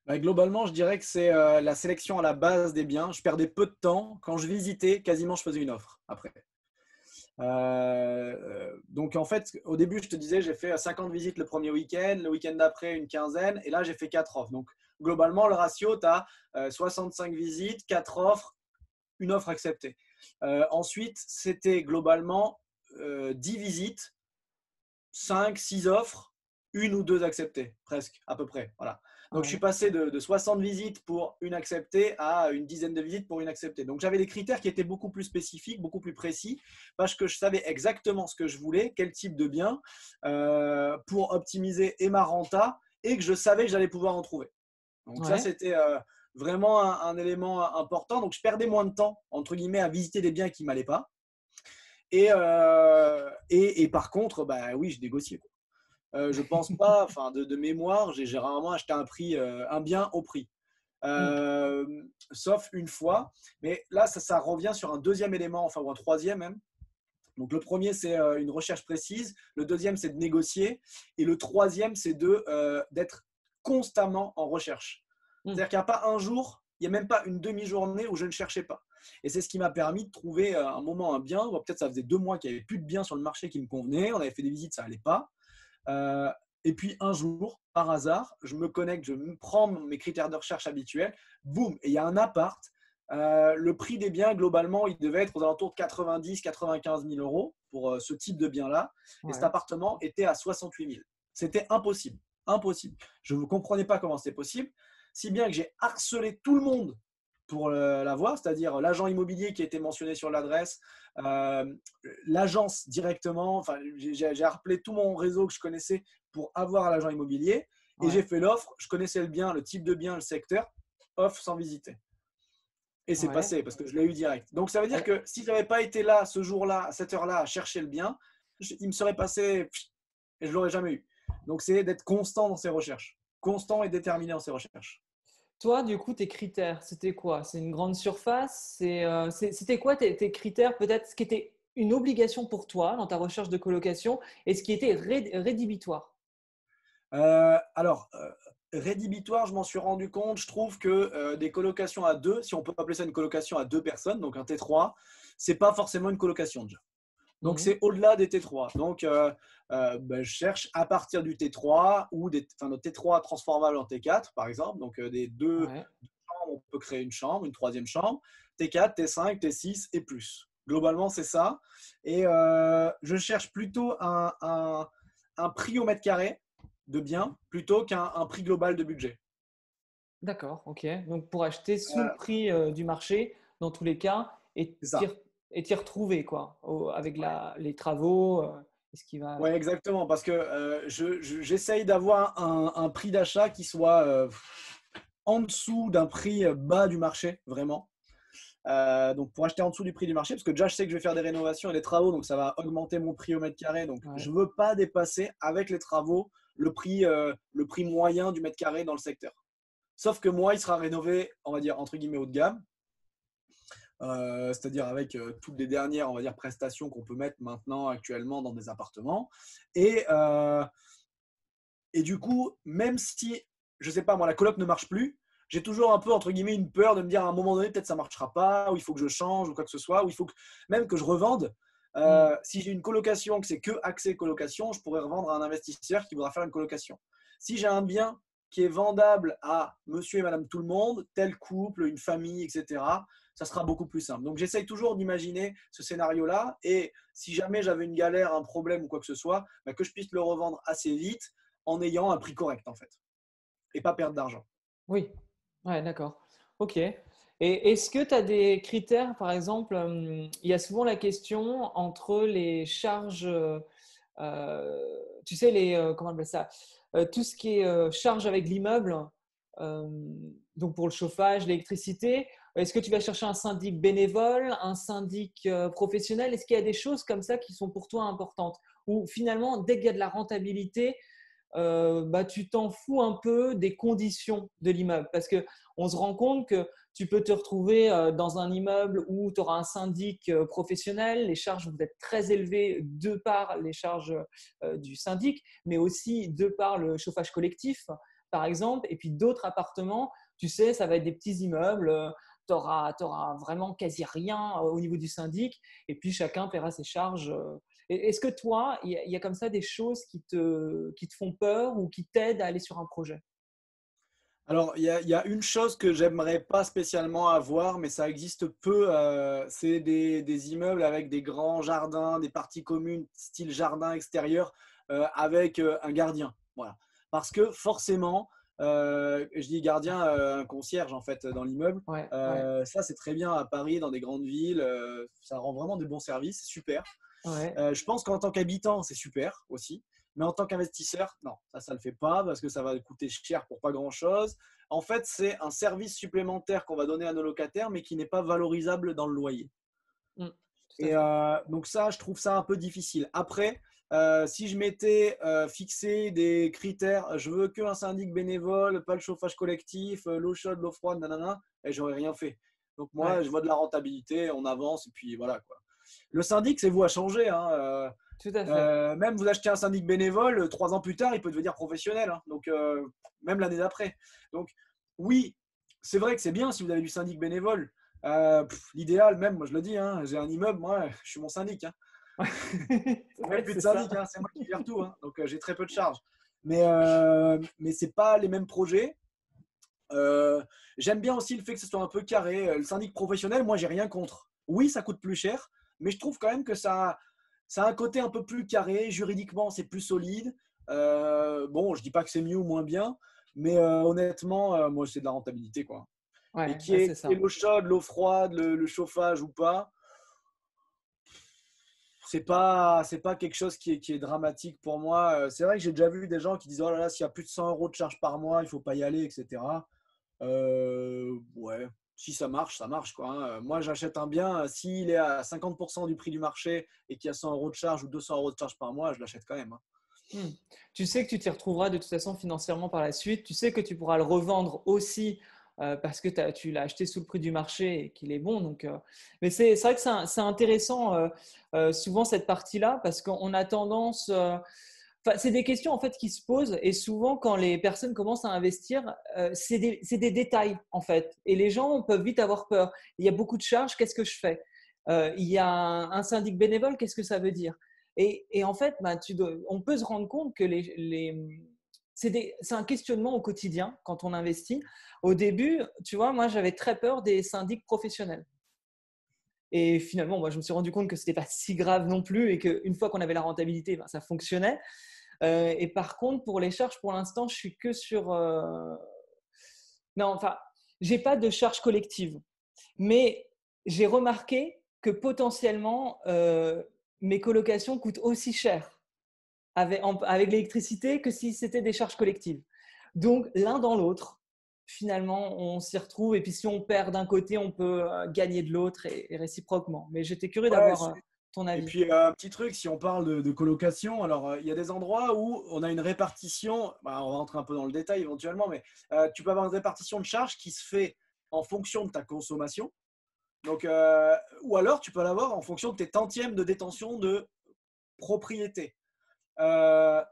Bah, globalement, je dirais que c'est la sélection à la base des biens. Je perdais peu de temps. Quand je visitais, quasiment, je faisais une offre après. Donc en fait, au début, je te disais, j'ai fait 50 visites le premier week-end, le week-end d'après, une quinzaine, et là, j'ai fait 4 offres. Donc globalement, le ratio, tu as 65 visites, 4 offres, une offre acceptée. Ensuite, c'était globalement 10 visites, 5, 6 offres, une ou deux acceptées, presque, à peu près. Voilà. Donc, je suis Ouais. passé de 60 visites pour une acceptée à une dizaine de visites pour une acceptée. Donc, j'avais des critères qui étaient beaucoup plus spécifiques, beaucoup plus précis, parce que je savais exactement ce que je voulais, quel type de bien, pour optimiser et ma renta, et que je savais que j'allais pouvoir en trouver. Donc, ça, Ouais. c'était vraiment un élément important. Donc, je perdais moins de temps, entre guillemets, à visiter des biens qui ne m'allaient pas. Et par contre, bah oui, je négociais, quoi. Je pense pas, enfin de mémoire, j'ai rarement acheté un bien au prix. Mm. Euh, Sauf une fois. Mais là, ça revient sur un deuxième élément, enfin, ou un troisième même. Donc, le premier, c'est une recherche précise. Le deuxième, c'est de négocier. Et le troisième, c'est d'être constamment en recherche. Mm. C'est-à-dire qu'il n'y a pas un jour, il n'y a même pas une demi-journée où je ne cherchais pas. Et c'est ce qui m'a permis de trouver un moment un bien. Peut-être ça faisait 2 mois qu'il n'y avait plus de biens sur le marché qui me convenaient. On avait fait des visites, ça n'allait pas. Euh, et puis un jour, par hasard, je me connecte, je me prends mes critères de recherche habituels, boum, et il y a un appart. Le prix des biens, globalement, il devait être aux alentours de 90-95 000 euros pour ce type de bien-là. Et cet Ouais. appartement était à 68 000. C'était impossible. Impossible. Je ne comprenais pas comment c'était possible. Si bien que j'ai harcelé tout le monde pour l'avoir, c'est-à-dire l'agent immobilier qui a été mentionné sur l'adresse, euh, l'agence directement. Enfin, j'ai appelé tout mon réseau que je connaissais pour avoir l'agent immobilier et j'ai Ouais. fait l'offre. Je connaissais le bien, le type de bien, le secteur, offre sans visiter. Et c'est Ouais. passé parce que je l'ai eu direct. Donc ça veut dire que si je n'avais pas été là ce jour-là, à cette heure-là, à chercher le bien, il me serait passé et je ne l'aurais jamais eu. Donc c'est d'être constant dans ses recherches, constant et déterminé dans ses recherches. Toi, du coup, tes critères, c'était quoi? C'est une grande surface? C'était quoi tes critères? Peut-être ce qui était une obligation pour toi dans ta recherche de colocation et ce qui était rédhibitoire. Alors, rédhibitoire, je m'en suis rendu compte. Je trouve que des colocations à deux, si on peut appeler ça une colocation à deux personnes, donc un T3, c'est pas forcément une colocation déjà. Donc, Mhm. c'est au-delà des T3. Donc, ben, je cherche à partir du T3 ou notre T3 transformable en T4, par exemple. Donc, des deux Ouais. chambres, on peut créer une chambre, une troisième chambre. T4, T5, T6 et plus. Globalement, c'est ça. Et je cherche plutôt un prix au mètre carré de bien plutôt qu'un prix global de budget. D'accord, ok. Donc pour acheter sous le Euh, prix du marché, dans tous les cas, c'est ça. et t'y retrouver, quoi, avec les travaux, et ce qui va Ouais, avec. exactement. Parce que j'essaye d'avoir un prix d'achat qui soit en dessous d'un prix bas du marché, vraiment. Donc pour acheter en dessous du prix du marché, parce que déjà je sais que je vais faire des rénovations et des travaux, donc ça va augmenter mon prix au mètre carré. Donc Ouais. je ne veux pas dépasser avec les travaux le prix moyen du mètre carré dans le secteur. Sauf que moi, il sera rénové, on va dire, entre guillemets, haut de gamme. C'est-à-dire avec toutes les dernières, on va dire, prestations qu'on peut mettre maintenant actuellement dans des appartements. Et, euh, et du coup, même si, je sais pas, moi, la coloc ne marche plus, j'ai toujours un peu, entre guillemets, une peur de me dire à un moment donné, peut-être ça ne marchera pas, ou il faut que je change, ou quoi que ce soit, ou il faut que, même que je revende. Hmm. Si j'ai une colocation, que c'est que accès colocation, je pourrais revendre à un investisseur qui voudra faire une colocation. Si j'ai un bien qui est vendable à monsieur et madame tout le monde, tel couple, une famille, etc., ça sera beaucoup plus simple. Donc j'essaye toujours d'imaginer ce scénario-là et si jamais j'avais une galère, un problème ou quoi que ce soit, bah, que je puisse le revendre assez vite en ayant un prix correct en fait et pas perdre d'argent. Oui, ouais, d'accord. Ok. Et est-ce que tu as des critères, par exemple, il y a souvent la question entre les charges, tu sais, comment on appelle ça? Tout ce qui est charge avec l'immeuble, euh, donc pour le chauffage, l'électricité, est-ce que tu vas chercher un syndic bénévole, un syndic professionnel? Est-ce qu'il y a des choses comme ça qui sont pour toi importantes? Ou finalement, dès qu'il y a de la rentabilité, bah, tu t'en fous un peu des conditions de l'immeuble parce qu'on se rend compte que tu peux te retrouver dans un immeuble où tu auras un syndic professionnel, les charges vont être très élevées de par les charges du syndic, mais aussi de par le chauffage collectif, par exemple, et puis d'autres appartements, tu sais, ça va être des petits immeubles. Tu auras vraiment quasi rien au niveau du syndic, et puis chacun paiera ses charges. Est-ce que toi, il y a comme ça des choses qui te font peur ou qui t'aident à aller sur un projet? Alors, il y a une chose que j'aimerais pas spécialement avoir, mais ça existe peu. C'est des immeubles avec des grands jardins, des parties communes, style jardin extérieur, avec un gardien. Voilà. Parce que forcément, je dis gardien, un concierge en fait dans l'immeuble. Ouais, ouais, Ça, c'est très bien à Paris, dans des grandes villes. Ça rend vraiment de bons services, c'est super. ouais. Je pense qu'en tant qu'habitant, c'est super aussi. Mais en tant qu'investisseur, non, ça ne le fait pas parce que ça va coûter cher pour pas grand-chose. En fait, c'est un service supplémentaire qu'on va donner à nos locataires, mais qui n'est pas valorisable dans le loyer. Mm, tout à Et fait. donc ça, je trouve ça un peu difficile. Après, si je m'étais fixé des critères, je veux qu'un syndic bénévole, pas le chauffage collectif, l'eau chaude, l'eau froide, nanana, et j'aurais rien fait. Donc moi, Ouais, je vois de la rentabilité, on avance, et puis voilà quoi. Le syndic, c'est vous à changer, hein. tout à fait. Même vous achetez un syndic bénévole, 3 ans plus tard, il peut devenir professionnel, hein. Donc même l'année d'après. Donc oui, c'est vrai que c'est bien si vous avez du syndic bénévole. L'idéal, même, moi je le dis, hein, j'ai un immeuble, moi je suis mon syndic, hein. Même Ouais, plus de c'est ça. syndic, hein, c'est moi qui gère tout, hein. Donc j'ai très peu de charges. Mais c'est pas les mêmes projets. J'aime bien aussi le fait que ce soit un peu carré. Le syndic professionnel, moi j'ai rien contre. Oui, ça coûte plus cher, mais je trouve quand même que ça a un côté un peu plus carré. Juridiquement, c'est plus solide. Bon, je dis pas que c'est mieux ou moins bien, mais honnêtement, moi c'est de la rentabilité, quoi. Et Ouais, qui bah, est, c'est qui est ça. l'eau chaude, l'eau froide, le chauffage ou pas, c'est pas quelque chose qui est dramatique pour moi. C'est vrai que j'ai déjà vu des gens qui disent oh là là, s'il y a plus de 100 euros de charge par mois, il faut pas y aller, etc. Ouais, si ça marche quoi, hein. Moi, j'achète un bien, s'il est à 50% du prix du marché et qu'il y a 100 euros de charge ou 200 euros de charge par mois, je l'achète quand même, hein. Hmm. Tu sais que tu t'y retrouveras de toute façon financièrement par la suite. Tu sais que tu pourras le revendre aussi parce que tu l'as acheté sous le prix du marché et qu'il est bon. Donc, mais c'est vrai que c'est intéressant souvent cette partie-là parce qu'on a tendance. Enfin, c'est des questions en fait qui se posent et souvent quand les personnes commencent à investir, c'est des détails en fait et les gens peuvent vite avoir peur. Il y a beaucoup de charges, qu'est-ce que je fais? Il y a un syndic bénévole, qu'est-ce que ça veut dire? Et en fait, bah, on peut se rendre compte que c'est un questionnement au quotidien quand on investit. Au début, tu vois, moi j'avais très peur des syndics professionnels. Et finalement, moi, je me suis rendu compte que ce n'était pas si grave non plus et qu'une fois qu'on avait la rentabilité, ben, ça fonctionnait. Et par contre, pour les charges, pour l'instant, je suis que sur. Non, enfin, j'ai pas de charge collective. Mais j'ai remarqué que potentiellement, mes colocations coûtent aussi cher avec l'électricité que si c'était des charges collectives. Donc, l'un dans l'autre, finalement, on s'y retrouve. Et puis, si on perd d'un côté, on peut gagner de l'autre et réciproquement. Mais j'étais curieux Ouais, d'avoir ton et avis. puis un petit truc, si on parle de colocation, alors il y a des endroits où on a une répartition, bah, on va rentrer un peu dans le détail éventuellement, mais tu peux avoir une répartition de charges qui se fait en fonction de ta consommation. Donc, ou alors tu peux l'avoir en fonction de tes tantièmes de détention de propriété. Euh,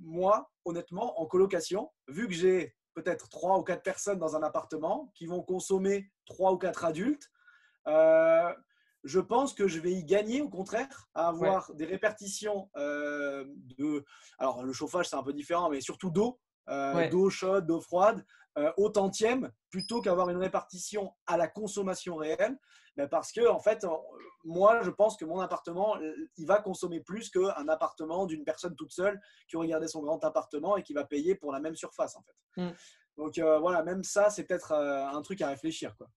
Moi, honnêtement, en colocation, vu que j'ai peut-être 3 ou 4 personnes dans un appartement qui vont consommer 3 ou 4 adultes, euh, je pense que je vais y gagner au contraire à Ouais, avoir des répartitions de. Alors, le chauffage, c'est un peu différent, mais surtout d'eau, ouais. d'eau chaude, d'eau froide, au tantième, plutôt qu'avoir une répartition à la consommation réelle. Mais parce que, en fait, moi, je pense que mon appartement, il va consommer plus qu'un appartement d'une personne toute seule qui aurait gardé son grand appartement et qui va payer pour la même surface, en fait. Mm. Donc, voilà, même ça, c'est peut-être un truc à réfléchir, quoi.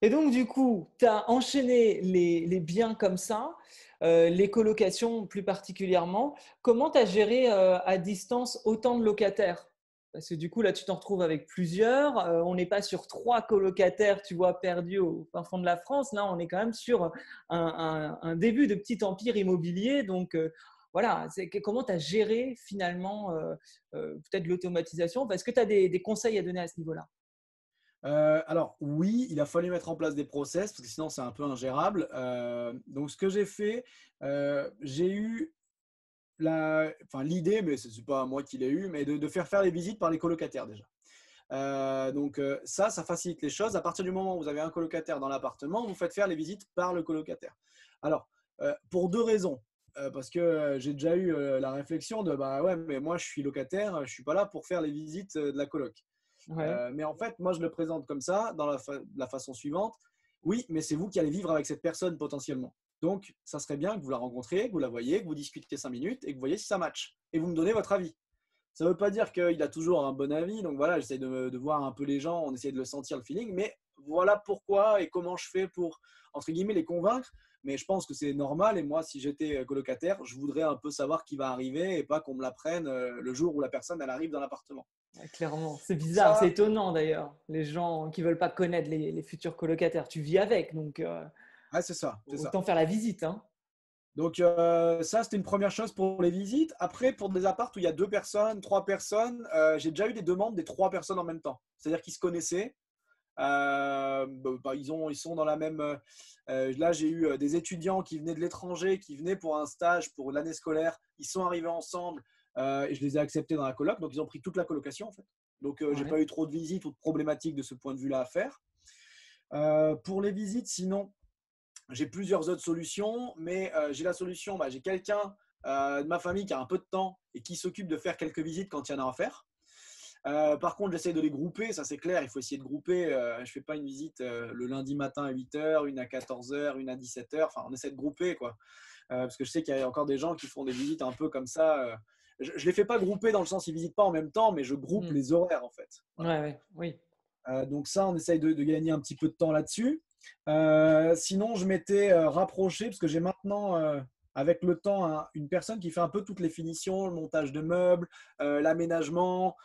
Et donc, du coup, tu as enchaîné les biens comme ça, les colocations plus particulièrement. Comment tu as géré à distance autant de locataires? Parce que du coup, là, tu t'en retrouves avec plusieurs. On n'est pas sur 3 colocataires, tu vois, perdus au fin fond de la France. Là, on est quand même sur un début de petit empire immobilier. Donc, voilà, comment tu as géré finalement peut-être l'automatisation? Est-ce que tu as des conseils à donner à ce niveau-là? Alors oui, il a fallu mettre en place des process parce que sinon c'est un peu ingérable. Donc ce que j'ai fait, j'ai eu enfin, l'idée, mais ce n'est pas moi qui l'ai eu, mais de faire les visites par les colocataires déjà. Donc ça facilite les choses. À partir du moment où vous avez un colocataire dans l'appartement, vous faites faire les visites par le colocataire. Alors, pour deux raisons. Parce que j'ai déjà eu la réflexion de bah ouais, mais moi je suis locataire, je ne suis pas là pour faire les visites de la coloc. Ouais. Mais en fait, moi, je le présente comme ça, dans la façon suivante. Oui, mais c'est vous qui allez vivre avec cette personne potentiellement. Donc, ça serait bien que vous la rencontriez, que vous la voyez, que vous discutiez 5 minutes et que vous voyez si ça match. Et vous me donnez votre avis. Ça ne veut pas dire qu'il a toujours un bon avis. Donc voilà, j'essaie de voir un peu les gens, on essaie de le sentir, le feeling. Mais voilà pourquoi et comment je fais pour, entre guillemets, les convaincre. mais je pense que c'est normal. Et moi, si j'étais colocataire, je voudrais un peu savoir qui va arriver et pas qu'on me la prenne le jour où la personne elle arrive dans l'appartement. Ouais, clairement. C'est Donc bizarre, c'est ça, étonnant d'ailleurs. Les gens qui veulent pas connaître les futurs colocataires. Tu vis avec, donc ouais, c'est ça, c'est ça. autant faire la visite, hein. Donc ça, c'était une première chose pour les visites. Après, pour des apparts où il y a 2 personnes, 3 personnes, j'ai déjà eu des demandes des 3 personnes en même temps. C'est-à-dire qu'ils se connaissaient. Ils sont dans la même. Là, j'ai eu des étudiants qui venaient de l'étranger, qui venaient pour un stage pour l'année scolaire. Ils sont arrivés ensemble et je les ai acceptés dans la coloc. Donc, ils ont pris toute la colocation en fait. Donc, j'ai Ouais. pas eu trop de visites ou de problématiques de ce point de vue-là à faire. Pour les visites, sinon, j'ai plusieurs autres solutions, mais j'ai la solution. J'ai quelqu'un de ma famille qui a un peu de temps et qui s'occupe de faire quelques visites quand il y en a à faire. Par contre, j'essaie de les grouper, ça c'est clair, il faut essayer de grouper. Je ne fais pas une visite le lundi matin à 8h, une à 14h, une à 17h. Enfin, on essaie de grouper, quoi. Parce que je sais qu'il y a encore des gens qui font des visites un peu comme ça. Je ne les fais pas grouper dans le sens qu'ils ne visitent pas en même temps, mais je groupe Hmm. les horaires, en fait. Voilà. Ouais, ouais, oui. Donc ça, on essaye de gagner un petit peu de temps là-dessus. Sinon, je m'étais rapproché, parce que j'ai maintenant, avec le temps, une personne qui fait un peu toutes les finitions, le montage de meubles, l'aménagement,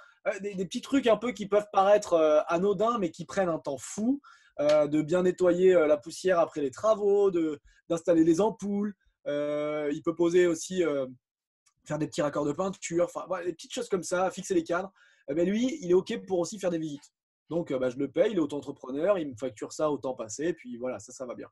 des petits trucs un peu qui peuvent paraître anodins, mais qui prennent un temps fou, de bien nettoyer la poussière après les travaux, d'installer les ampoules. Il peut poser aussi, faire des petits raccords de peinture, enfin, voilà, des petites choses comme ça, fixer les cadres. Lui, il est OK pour aussi faire des visites. Donc, je le paye, il est auto-entrepreneur, il me facture ça au temps passé, puis voilà, ça va bien.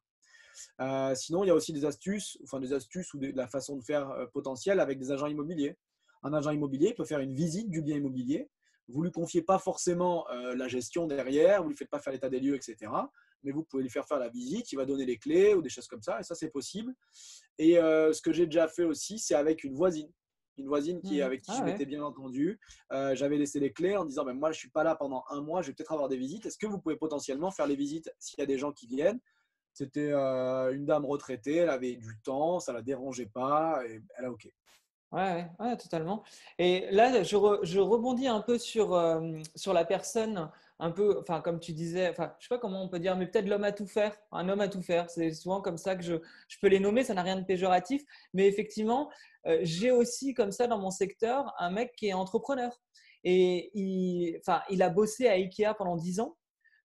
Sinon, il y a aussi des astuces ou de la façon de faire potentielle avec des agents immobiliers. Un agent immobilier peut faire une visite du bien immobilier. Vous ne lui confiez pas forcément la gestion derrière, vous ne lui faites pas faire l'état des lieux, etc. Mais vous pouvez lui faire la visite, il va donner les clés ou des choses comme ça, et ça, c'est possible. Et ce que j'ai déjà fait aussi, c'est avec une voisine. Une voisine Hmm. avec qui Ah je ouais. m'étais bien entendu. J'avais laissé les clés en disant moi, je ne suis pas là pendant un mois, je vais peut-être avoir des visites. Est-ce que vous pouvez potentiellement faire les visites s'il y a des gens qui viennent? C'était une dame retraitée, elle avait du temps, ça ne la dérangeait pas, et elle a OK. Ouais, ouais, ouais, totalement. Et là, je rebondis un peu sur la personne, un peu, enfin, comme tu disais, enfin, je sais pas comment on peut dire, mais peut-être l'homme à tout faire, un homme à tout faire. C'est souvent comme ça que je peux les nommer, ça n'a rien de péjoratif. Mais effectivement, j'ai aussi comme ça dans mon secteur un mec qui est entrepreneur. Et enfin, il a bossé à Ikea pendant 10 ans.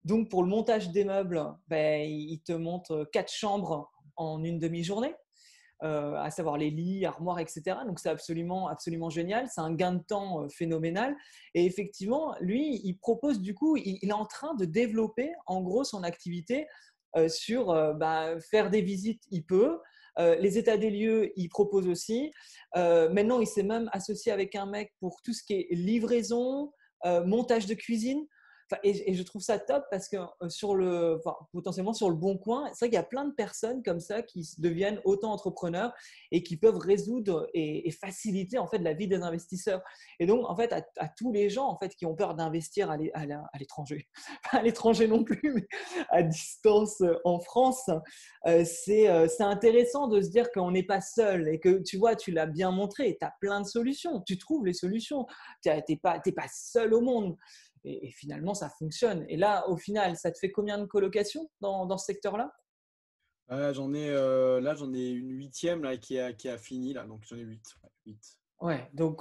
Donc, pour le montage des meubles, ben, il te monte 4 chambres en une demi-journée, à savoir les lits, armoires, etc. Donc c'est absolument, absolument génial. C'est un gain de temps phénoménal. Et effectivement, lui, il propose du coup, il est en train de développer en gros son activité sur faire des visites, il peut. Les états des lieux, il propose aussi. Maintenant, il s'est même associé avec un mec pour tout ce qui est livraison, montage de cuisine. Enfin, et je trouve ça top parce que potentiellement sur le bon coin, c'est vrai qu'il y a plein de personnes comme ça qui deviennent auto-entrepreneurs et qui peuvent résoudre et faciliter en fait la vie des investisseurs. Et donc en fait à tous les gens en fait qui ont peur d'investir à l'étranger, pas à l'étranger non plus, mais à distance en France, c'est intéressant de se dire qu'on n'est pas seul et que tu vois, tu l'as bien montré, tu as plein de solutions, tu trouves les solutions, tu n'es pas seul au monde. Et finalement, ça fonctionne. Et là, au final, ça te fait combien de colocations dans ce secteur-là? J'en ai une huitième là, qui a fini, là, donc j'en ai huit. Ouais, huit. Ouais, donc,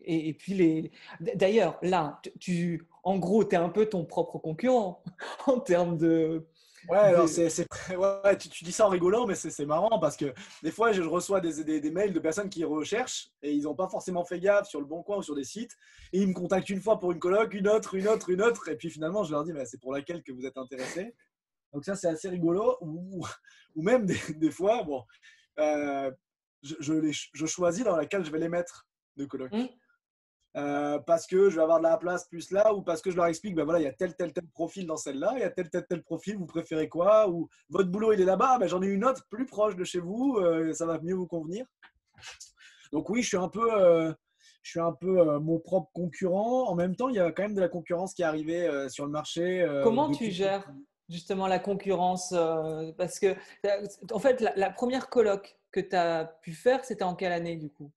et puis d'ailleurs, là, en gros, tu es un peu ton propre concurrent en termes Ouais, alors de... ouais, tu dis ça en rigolant, mais c'est marrant parce que des fois, je reçois des mails de personnes qui recherchent et ils n'ont pas forcément fait gaffe sur le bon coin ou sur des sites. Et ils me contactent une fois pour une coloc, une autre, une autre, une autre. Et puis finalement, je leur dis, mais c'est pour laquelle que vous êtes intéressé. Donc ça, c'est assez rigolo. Ou même des fois, bon, euh, je choisis dans laquelle je vais les mettre de coloc. Hmm. Parce que je vais avoir de la place plus là, ou parce que je leur explique, ben voilà, il y a tel profil dans celle-là, il y a tel profil, vous préférez quoi, ou votre boulot il est là-bas, ben j'en ai une autre plus proche de chez vous, ça va mieux vous convenir. Donc oui, je suis un peu mon propre concurrent. En même temps, il y a quand même de la concurrence qui est arrivée sur le marché Comment tu depuis. gères justement la concurrence? Parce que, en fait, la première coloc que tu as pu faire, c'était en quelle année du coup?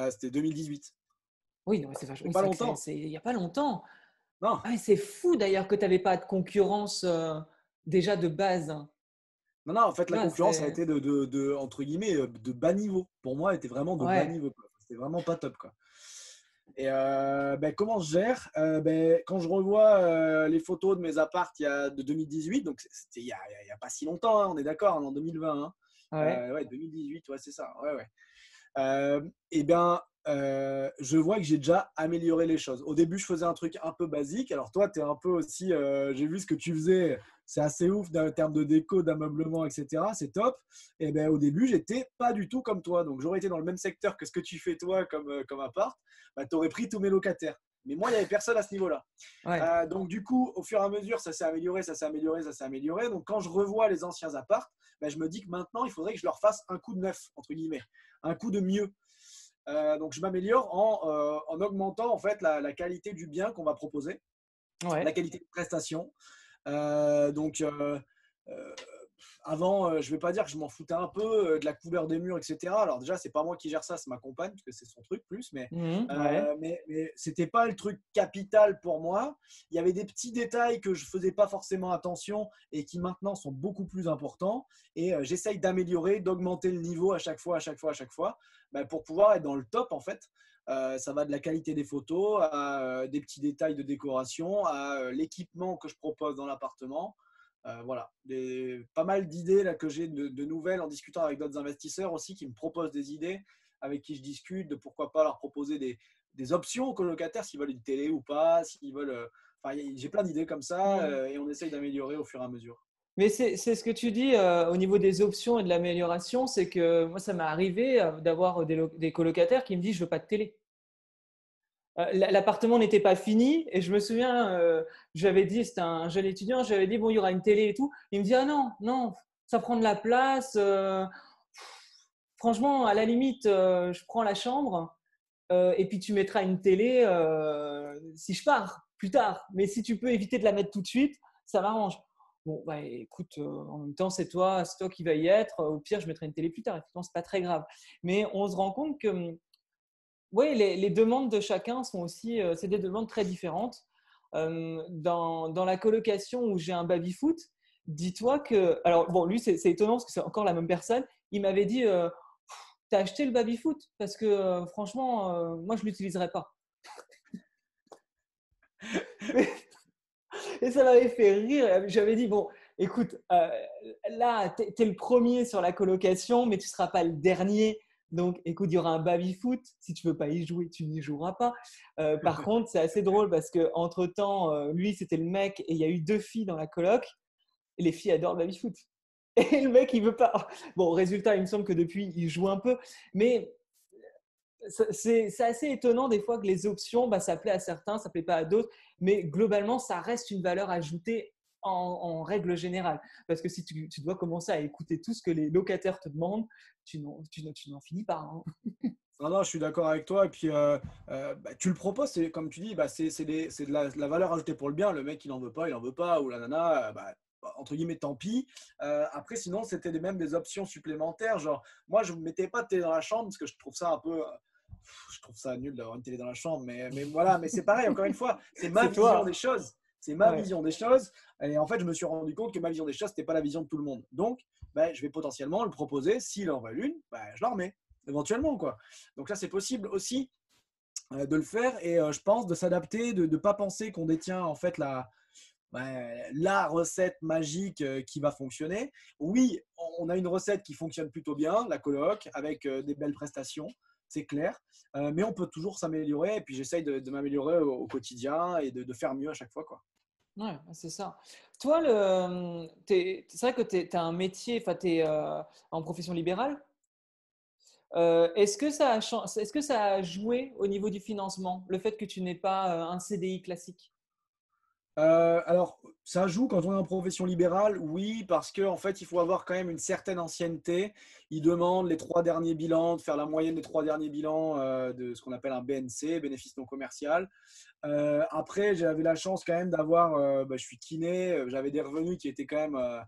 C'était 2018. Oui, non, mais c'est C'est oui, pas c'est vrai que longtemps. il n'y a pas longtemps. Non. Ah, c'est fou d'ailleurs que tu n'avais pas de concurrence déjà de base. Non, non, en fait, la Ouais, concurrence a été entre guillemets, de bas niveau. Pour moi, elle était vraiment de bas ouais, niveau, quoi. C'était vraiment pas top, quoi. Et ben, comment je gère? Ben, quand je revois les photos de mes apparts de 2018, donc c'était il y a pas si longtemps, hein, on est d'accord, on est en 2020. Hein. ouais, Ouais, 2018, ouais, c'est ça. Ouais, ouais. Et bien, je vois que j'ai déjà amélioré les choses. Au début, je faisais un truc un peu basique. Alors toi, tu es un peu aussi, j'ai vu ce que tu faisais, c'est assez ouf en termes de déco, d'ameublement, etc. C'est top. Et ben, au début, j'étais pas du tout comme toi. Donc, j'aurais été dans le même secteur que ce que tu fais toi comme appart. Bah, tu aurais pris tous mes locataires. Mais moi, il n'y avait personne à ce niveau-là. ouais, Donc, du coup, au fur et à mesure, ça s'est amélioré, ça s'est amélioré, ça s'est amélioré. Donc, quand je revois les anciens apparts, ben, je me dis que maintenant, il faudrait que je leur fasse un coup de neuf, entre guillemets, un coup de mieux. Donc, je m'améliore en augmentant en fait la qualité du bien qu'on va proposer, la ouais. qualité de prestation. Donc, euh, avant, je ne vais pas dire que je m'en foutais un peu de la couleur des murs, etc. Alors déjà, c'est pas moi qui gère ça, c'est ma compagne, parce que c'est son truc plus, Mhm, ouais. mais c'était pas le truc capital pour moi. Il y avait des petits détails que je faisais pas forcément attention et qui maintenant sont beaucoup plus importants. Et j'essaye d'améliorer, d'augmenter le niveau à chaque fois, à chaque fois, à chaque fois, bah, pour pouvoir être dans le top en fait. Ça va de la qualité des photos à des petits détails de décoration, à l'équipement que je propose dans l'appartement. Voilà, pas mal d'idées là que j'ai de nouvelles en discutant avec d'autres investisseurs aussi qui me proposent des idées, avec qui je discute de pourquoi pas leur proposer des options aux colocataires s'ils veulent une télé ou pas, s'ils veulent. Enfin, j'ai plein d'idées comme ça Mhm. et on essaye d'améliorer au fur et à mesure. Mais c'est ce que tu dis au niveau des options et de l'amélioration, c'est que moi, ça m'est arrivé d'avoir des colocataires qui me disent, je veux pas de télé. L'appartement n'était pas fini et je me souviens, j'avais dit, c'était un jeune étudiant, j'avais dit, bon, il y aura une télé et tout. Il me dit, ah non, non, ça prend de la place. Franchement, à la limite, je prends la chambre et puis tu mettras une télé si je pars plus tard. Mais si tu peux éviter de la mettre tout de suite, ça m'arrange. Bon, bah, écoute, en même temps, c'est toi qui vas y être. Au pire, je mettrai une télé plus tard. Effectivement, c'est pas très grave. Mais on se rend compte que oui, les demandes de chacun sont aussi, c'est des demandes très différentes. Dans la colocation où j'ai un baby-foot, dis-toi que, alors bon, lui c'est étonnant parce que c'est encore la même personne. Il m'avait dit, t'as acheté le baby-foot parce que franchement, moi je l'utiliserai pas. Et ça m'avait fait rire. J'avais dit, bon, écoute, là, tu es le premier sur la colocation, mais tu ne seras pas le dernier. Donc, écoute, il y aura un baby-foot. Si tu ne veux pas y jouer, tu n'y joueras pas. Par contre, c'est assez drôle parce qu'entre-temps, lui, c'était le mec et il y a eu deux filles dans la coloc. Et les filles adorent le baby-foot. Et le mec, il veut pas. Bon, résultat, il me semble que depuis, il joue un peu. Mais c'est assez étonnant des fois que les options, bah, ça plaît à certains, ça plaît pas à d'autres, mais globalement, ça reste une valeur ajoutée en règle générale. Parce que si tu dois commencer à écouter tout ce que les locataires te demandent, tu n'en finis pas. Hein. Non, non, je suis d'accord avec toi. Et puis, bah, tu le proposes, c'est comme tu dis, bah, c'est de la valeur ajoutée pour le bien. Le mec, il n'en veut pas, il n'en veut pas, ou la nana, bah, entre guillemets, tant pis. Après, sinon, c'était même des options supplémentaires. Genre, moi, je ne mettais pas de télé dans la chambre parce que je trouve ça un peu. Je trouve ça nul d'avoir une télé dans la chambre. Mais voilà, mais c'est pareil, encore une fois, c'est ma C'est vision toi. des choses. C'est ma Ouais. vision des choses. Et en fait, je me suis rendu compte que ma vision des choses, ce n'était pas la vision de tout le monde. Donc, bah, je vais potentiellement le proposer. S'il en veut une, bah, je leur mets éventuellement, quoi. Donc là, c'est possible aussi de le faire et je pense de s'adapter, de ne pas penser qu'on détient en fait la recette magique qui va fonctionner. Oui, on a une recette qui fonctionne plutôt bien, la coloc, avec des belles prestations, c'est clair, mais on peut toujours s'améliorer et puis j'essaye de m'améliorer au quotidien et de faire mieux à chaque fois, quoi. Ouais, c'est ça. Toi, c'est vrai que tu as un métier, enfin, tu es en profession libérale. Est-ce que ça a joué au niveau du financement, le fait que tu n'aies pas un CDI classique? Alors, ça joue quand on est en profession libérale, oui, parce qu'en fait, il faut avoir quand même une certaine ancienneté. Ils demandent les 3 derniers bilans, de faire la moyenne des 3 derniers bilans de ce qu'on appelle un BNC, bénéfice non commercial. Après, j'avais la chance quand même d'avoir, je suis kiné, j'avais des revenus qui étaient quand même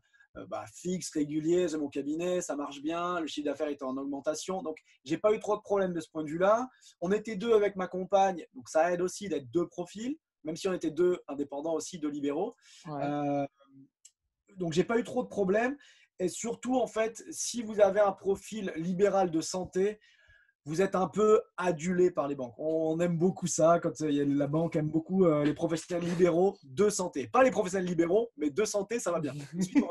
fixes, réguliers, j'ai mon cabinet, ça marche bien, le chiffre d'affaires était en augmentation. Donc, j'ai pas eu trop de problèmes de ce point de vue-là. On était deux avec ma compagne, donc ça aide aussi d'être deux profils même si on était deux indépendants aussi, deux libéraux. Ouais. Euh, donc, j'ai pas eu trop de problèmes. Et surtout, en fait, si vous avez un profil libéral de santé, vous êtes un peu adulé par les banques. On aime beaucoup ça, quand la banque aime beaucoup les professionnels libéraux de santé. Pas les professionnels libéraux, mais de santé, ça va bien. Ensuite,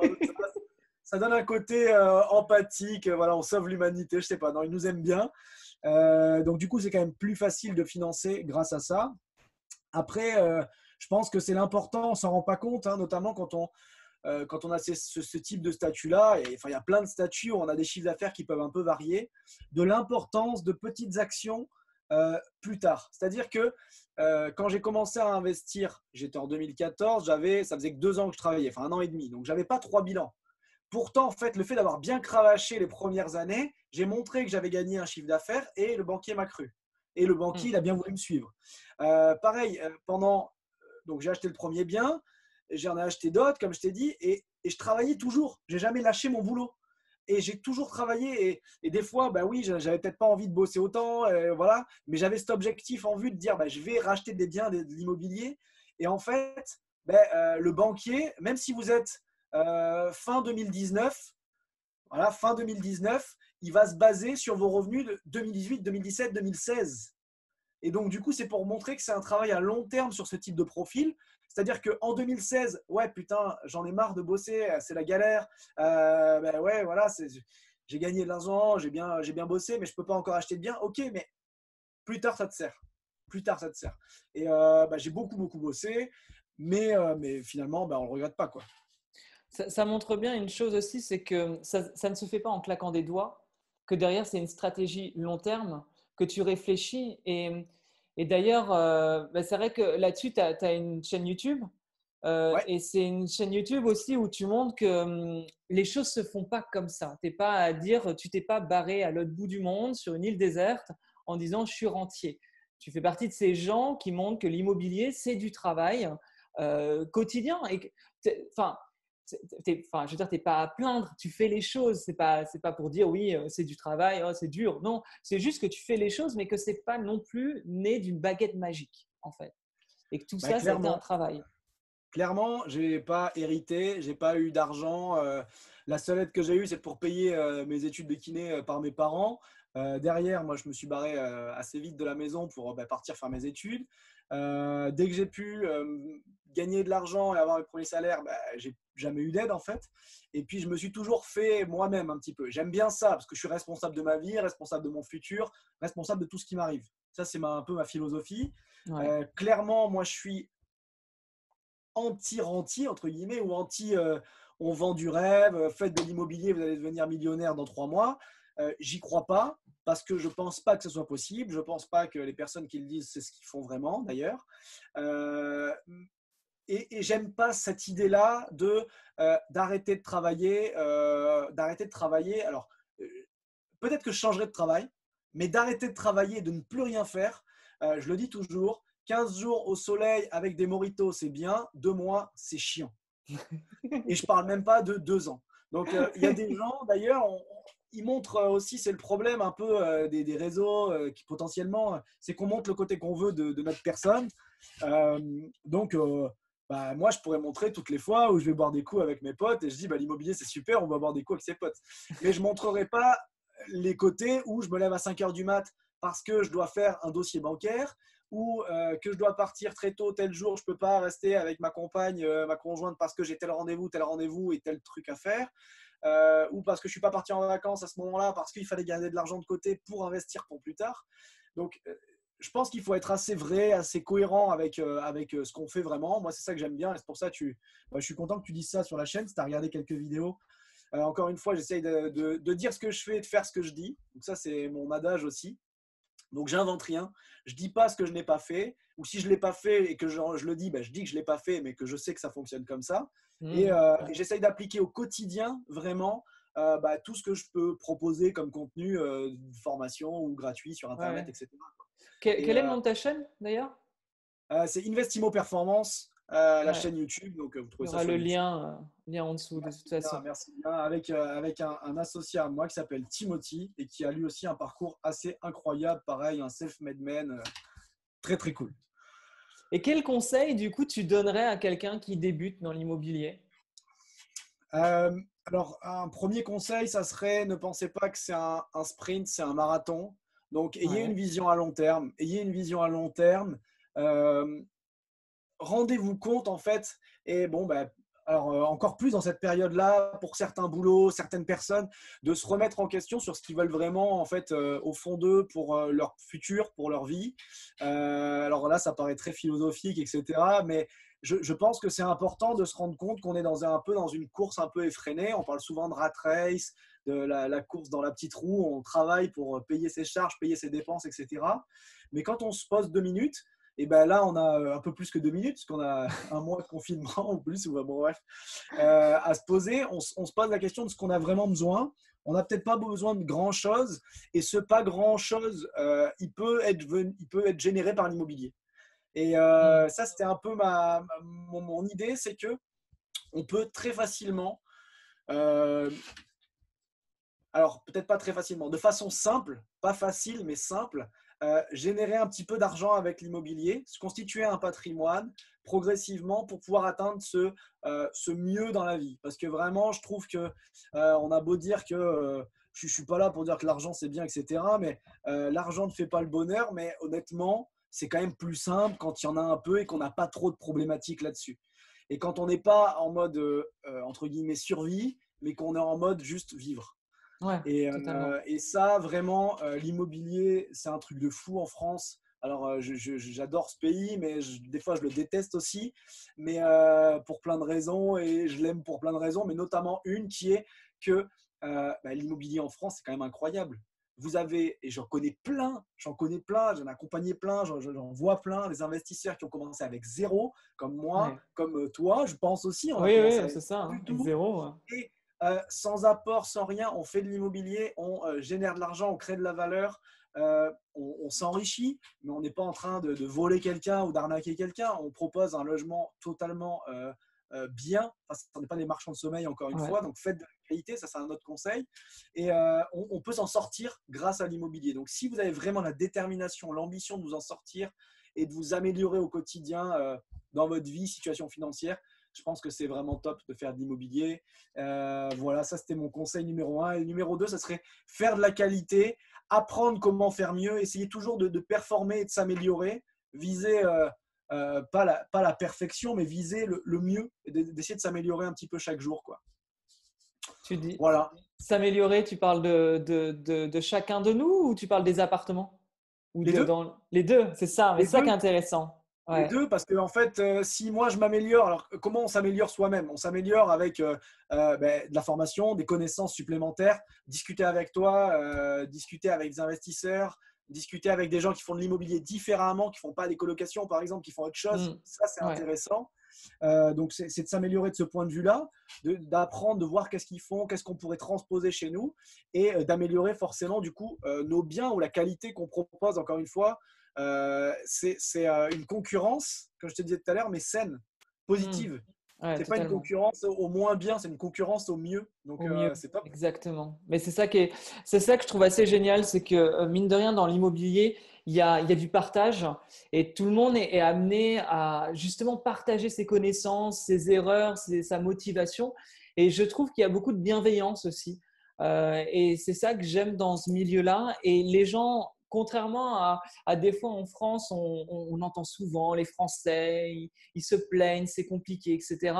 ça donne un côté empathique, voilà, on sauve l'humanité, je sais pas, non, ils nous aiment bien. Donc du coup, c'est quand même plus facile de financer grâce à ça. Après, je pense que c'est l'important, on s'en rend pas compte, hein, notamment quand on a ce type de statut-là, et enfin, il y a plein de statuts où on a des chiffres d'affaires qui peuvent un peu varier, de l'importance de petites actions plus tard. C'est-à-dire que quand j'ai commencé à investir, j'étais en 2014, ça faisait que 2 ans que je travaillais, enfin 1 an et demi, donc j'avais pas 3 bilans. Pourtant, en fait, le fait d'avoir bien cravaché les premières années, j'ai montré que j'avais gagné un chiffre d'affaires et le banquier m'a cru. Et le banquier, il a bien voulu me suivre. Pareil, donc j'ai acheté le premier bien, j'en ai acheté d'autres, comme je t'ai dit, et je travaillais toujours. J'ai jamais lâché mon boulot. Et j'ai toujours travaillé. Et des fois, bah oui, j'avais peut-être pas envie de bosser autant, voilà, mais j'avais cet objectif en vue de dire, bah, je vais racheter des biens, de l'immobilier. Et en fait, le banquier, même si vous êtes fin 2019, voilà, fin 2019, il va se baser sur vos revenus de 2018, 2017, 2016. Et donc, du coup, c'est pour montrer que c'est un travail à long terme sur ce type de profil. C'est-à-dire qu'en 2016, ouais, putain, j'en ai marre de bosser, c'est la galère. Ouais, voilà, j'ai gagné de l'argent, j'ai bien bossé, mais je ne peux pas encore acheter de biens. Ok, mais plus tard, ça te sert. Plus tard, ça te sert. Et j'ai beaucoup, beaucoup bossé, mais finalement, on ne le regrette pas, quoi. Ça montre bien une chose aussi, c'est que ça ne se fait pas en claquant des doigts, que derrière, c'est une stratégie long terme, que tu réfléchis. Et d'ailleurs, c'est vrai que là-dessus, tu as une chaîne YouTube. Ouais, Et c'est une chaîne YouTube aussi où tu montres que les choses ne se font pas comme ça. T'es pas à dire, tu t'es pas barré à l'autre bout du monde, sur une île déserte, en disant je suis rentier. Tu fais partie de ces gens qui montrent que l'immobilier, c'est du travail quotidien. Enfin, je veux dire, tu n'es pas à plaindre, tu fais les choses. C'est pas pour dire oui, c'est du travail, oh, c'est dur. Non, c'est juste que tu fais les choses, mais que ce n'est pas non plus né d'une baguette magique, en fait. Et que tout ça, ça a été un clairement. travail. Clairement, je n'ai pas hérité, je n'ai pas eu d'argent. La seule aide que j'ai eue, c'est pour payer mes études de kiné par mes parents. Derrière, moi, je me suis barré assez vite de la maison pour partir faire mes études. Dès que j'ai pu gagner de l'argent et avoir mes premiers salaires, j'ai jamais eu d'aide en fait. Et puis, je me suis toujours fait moi-même un petit peu. J'aime bien ça parce que je suis responsable de ma vie, responsable de mon futur, responsable de tout ce qui m'arrive. Ça, c'est un peu ma philosophie. Ouais. Clairement, moi, je suis anti-rentier, entre guillemets, ou anti on vend du rêve, faites de l'immobilier, vous allez devenir millionnaire dans 3 mois. J'y crois pas parce que je pense pas que ce soit possible. Je pense pas que les personnes qui le disent, c'est ce qu'ils font vraiment d'ailleurs. Euh, et j'aime pas cette idée-là d'arrêter de travailler. Alors, euh, peut-être que je changerai de travail, mais d'arrêter de travailler, de ne plus rien faire, je le dis toujours, 15 jours au soleil avec des mojitos, c'est bien, 2 mois, c'est chiant. Et je ne parle même pas de 2 ans. Donc, il y a des gens, d'ailleurs, ils montrent aussi, c'est le problème un peu des réseaux qui potentiellement, c'est qu'on montre le côté qu'on veut de notre personne. Euh, donc, moi, je pourrais montrer toutes les fois où je vais boire des coups avec mes potes et je dis, l'immobilier, c'est super, on va boire des coups avec ses potes. Mais je ne montrerai pas les côtés où je me lève à 5 heures du mat parce que je dois faire un dossier bancaire ou que je dois partir très tôt tel jour, je ne peux pas rester avec ma compagne, ma conjointe parce que j'ai tel rendez-vous et tel truc à faire, ou parce que je ne suis pas parti en vacances à ce moment-là parce qu'il fallait garder de l'argent de côté pour investir pour plus tard. Donc, je pense qu'il faut être assez vrai, assez cohérent avec ce qu'on fait vraiment. Moi, c'est ça que j'aime bien et c'est pour ça que je suis content que tu dises ça sur la chaîne. Si tu as regardé quelques vidéos, encore une fois, j'essaye de dire ce que je fais et de faire ce que je dis. Donc ça, c'est mon adage aussi. Donc, j'invente rien. Je dis pas ce que je n'ai pas fait. Ou si je ne l'ai pas fait et que je le dis, je dis que je ne l'ai pas fait, mais que je sais que ça fonctionne comme ça. Et j'essaye d'appliquer au quotidien vraiment tout ce que je peux proposer comme contenu de formation ou gratuit sur Internet, Ouais. etc. Et Quel est le nom de ta chaîne d'ailleurs? c'est Investimo Performance, la Ouais. chaîne YouTube. Donc, vous Il trouvez y ça aura sur le YouTube. lien en dessous de toute façon. Merci bien. Avec un associé à moi qui s'appelle Timothy et qui a lui aussi un parcours assez incroyable. Pareil, un self-made man. Très, très cool. Et quel conseil du coup tu donnerais à quelqu'un qui débute dans l'immobilier? Alors, un premier conseil, ça serait ne pensez pas que c'est un sprint, c'est un marathon. Donc, ayez une Ouais. vision à long terme. Ayez une vision à long terme. Euh, Rendez-vous compte, en fait, et bon, ben, alors, encore plus dans cette période-là, pour certains boulots, certaines personnes, de se remettre en question sur ce qu'ils veulent vraiment, en fait, au fond d'eux, pour leur futur, pour leur vie. Alors là, ça paraît très philosophique, etc. Mais je pense que c'est important de se rendre compte qu'on est un peu dans une course un peu effrénée. On parle souvent de rat race, de la course dans la petite roue. On travaille pour payer ses charges, payer ses dépenses, etc. Mais quand on se pose 2 minutes, et ben là, on a un peu plus que 2 minutes, parce qu'on a un mois de confinement ou plus, ou bon, bref, à se poser. On se pose la question de ce qu'on a vraiment besoin. On n'a peut-être pas besoin de grand-chose, et ce pas grand-chose, il peut être généré par l'immobilier. Et Mm. ça, c'était un peu mon idée, c'est que on peut très facilement, euh, alors peut-être pas très facilement, de façon simple, pas facile, mais simple, générer un petit peu d'argent avec l'immobilier, se constituer un patrimoine progressivement pour pouvoir atteindre ce mieux dans la vie. Parce que vraiment, je trouve que on a beau dire que je ne suis pas là pour dire que l'argent c'est bien, etc. Mais l'argent ne fait pas le bonheur, mais honnêtement, c'est quand même plus simple quand il y en a un peu et qu'on n'a pas trop de problématiques là-dessus. Et quand on n'est pas en mode, entre guillemets, survie, mais qu'on est en mode juste vivre. Ouais, totalement. Et ça, vraiment, l'immobilier, c'est un truc de fou en France. Alors, j'adore ce pays, mais des fois, je le déteste aussi, mais pour plein de raisons, et je l'aime pour plein de raisons, mais notamment une qui est que l'immobilier en France, c'est quand même incroyable. Vous avez, et j'en connais plein, j'en ai accompagné plein, j'en vois plein, des investisseurs qui ont commencé avec zéro, comme moi, Ouais. comme toi, je pense aussi, on a Oui, commencé oui, avec c'est ça, rien hein, du avec tout. zéro. Ouais. Et sans apport, sans rien, on fait de l'immobilier, on génère de l'argent, on crée de la valeur, on s'enrichit, mais on n'est pas en train de voler quelqu'un ou d'arnaquer quelqu'un. On propose un logement totalement bien, parce qu'on n'est pas des marchands de sommeil encore une Ouais. fois, donc faites de la qualité, ça c'est un autre conseil. Et on peut s'en sortir grâce à l'immobilier. Donc si vous avez vraiment la détermination, l'ambition de vous en sortir et de vous améliorer au quotidien dans votre vie, situation financière, je pense que c'est vraiment top de faire de l'immobilier. Voilà, ça c'était mon conseil numéro 1. Et numéro 2, ça serait faire de la qualité, apprendre comment faire mieux, essayer toujours de performer et de s'améliorer, viser pas la perfection, mais viser le mieux, et d'essayer de s'améliorer un petit peu chaque jour, quoi. Tu dis Voilà. s'améliorer, tu parles de chacun de nous ou tu parles des appartements? Ou Les deux, dans les deux, c'est ça, mais les c'est ça qui est deux, intéressant. Les Ouais. deux, parce que en fait, si moi je m'améliore, alors comment on s'améliore soi-même? On s'améliore avec de la formation, des connaissances supplémentaires, discuter avec toi, discuter avec des investisseurs, discuter avec des gens qui font de l'immobilier différemment, qui font pas des colocations par exemple, qui font autre chose. Mm. Ça, c'est Ouais. intéressant. Donc, c'est de s'améliorer de ce point de vue-là, d'apprendre, de voir qu'est-ce qu'ils font, qu'est-ce qu'on pourrait transposer chez nous et d'améliorer forcément du coup nos biens ou la qualité qu'on propose, encore une fois. C'est une concurrence, comme je te disais tout à l'heure, mais saine, Mm. positive. Ouais, C'est pas une totalement. concurrence au moins bien, c'est une concurrence au mieux. Donc, Au mieux, c'est top. exactement. Mais c'est ça que je trouve assez génial, c'est que mine de rien, dans l'immobilier, il y a du partage et tout le monde est amené à justement partager ses connaissances, ses erreurs, sa motivation. Et je trouve qu'il y a beaucoup de bienveillance aussi. Et c'est ça que j'aime dans ce milieu-là. Et les gens, contrairement à des fois en France, on entend souvent les Français, ils se plaignent, c'est compliqué, etc.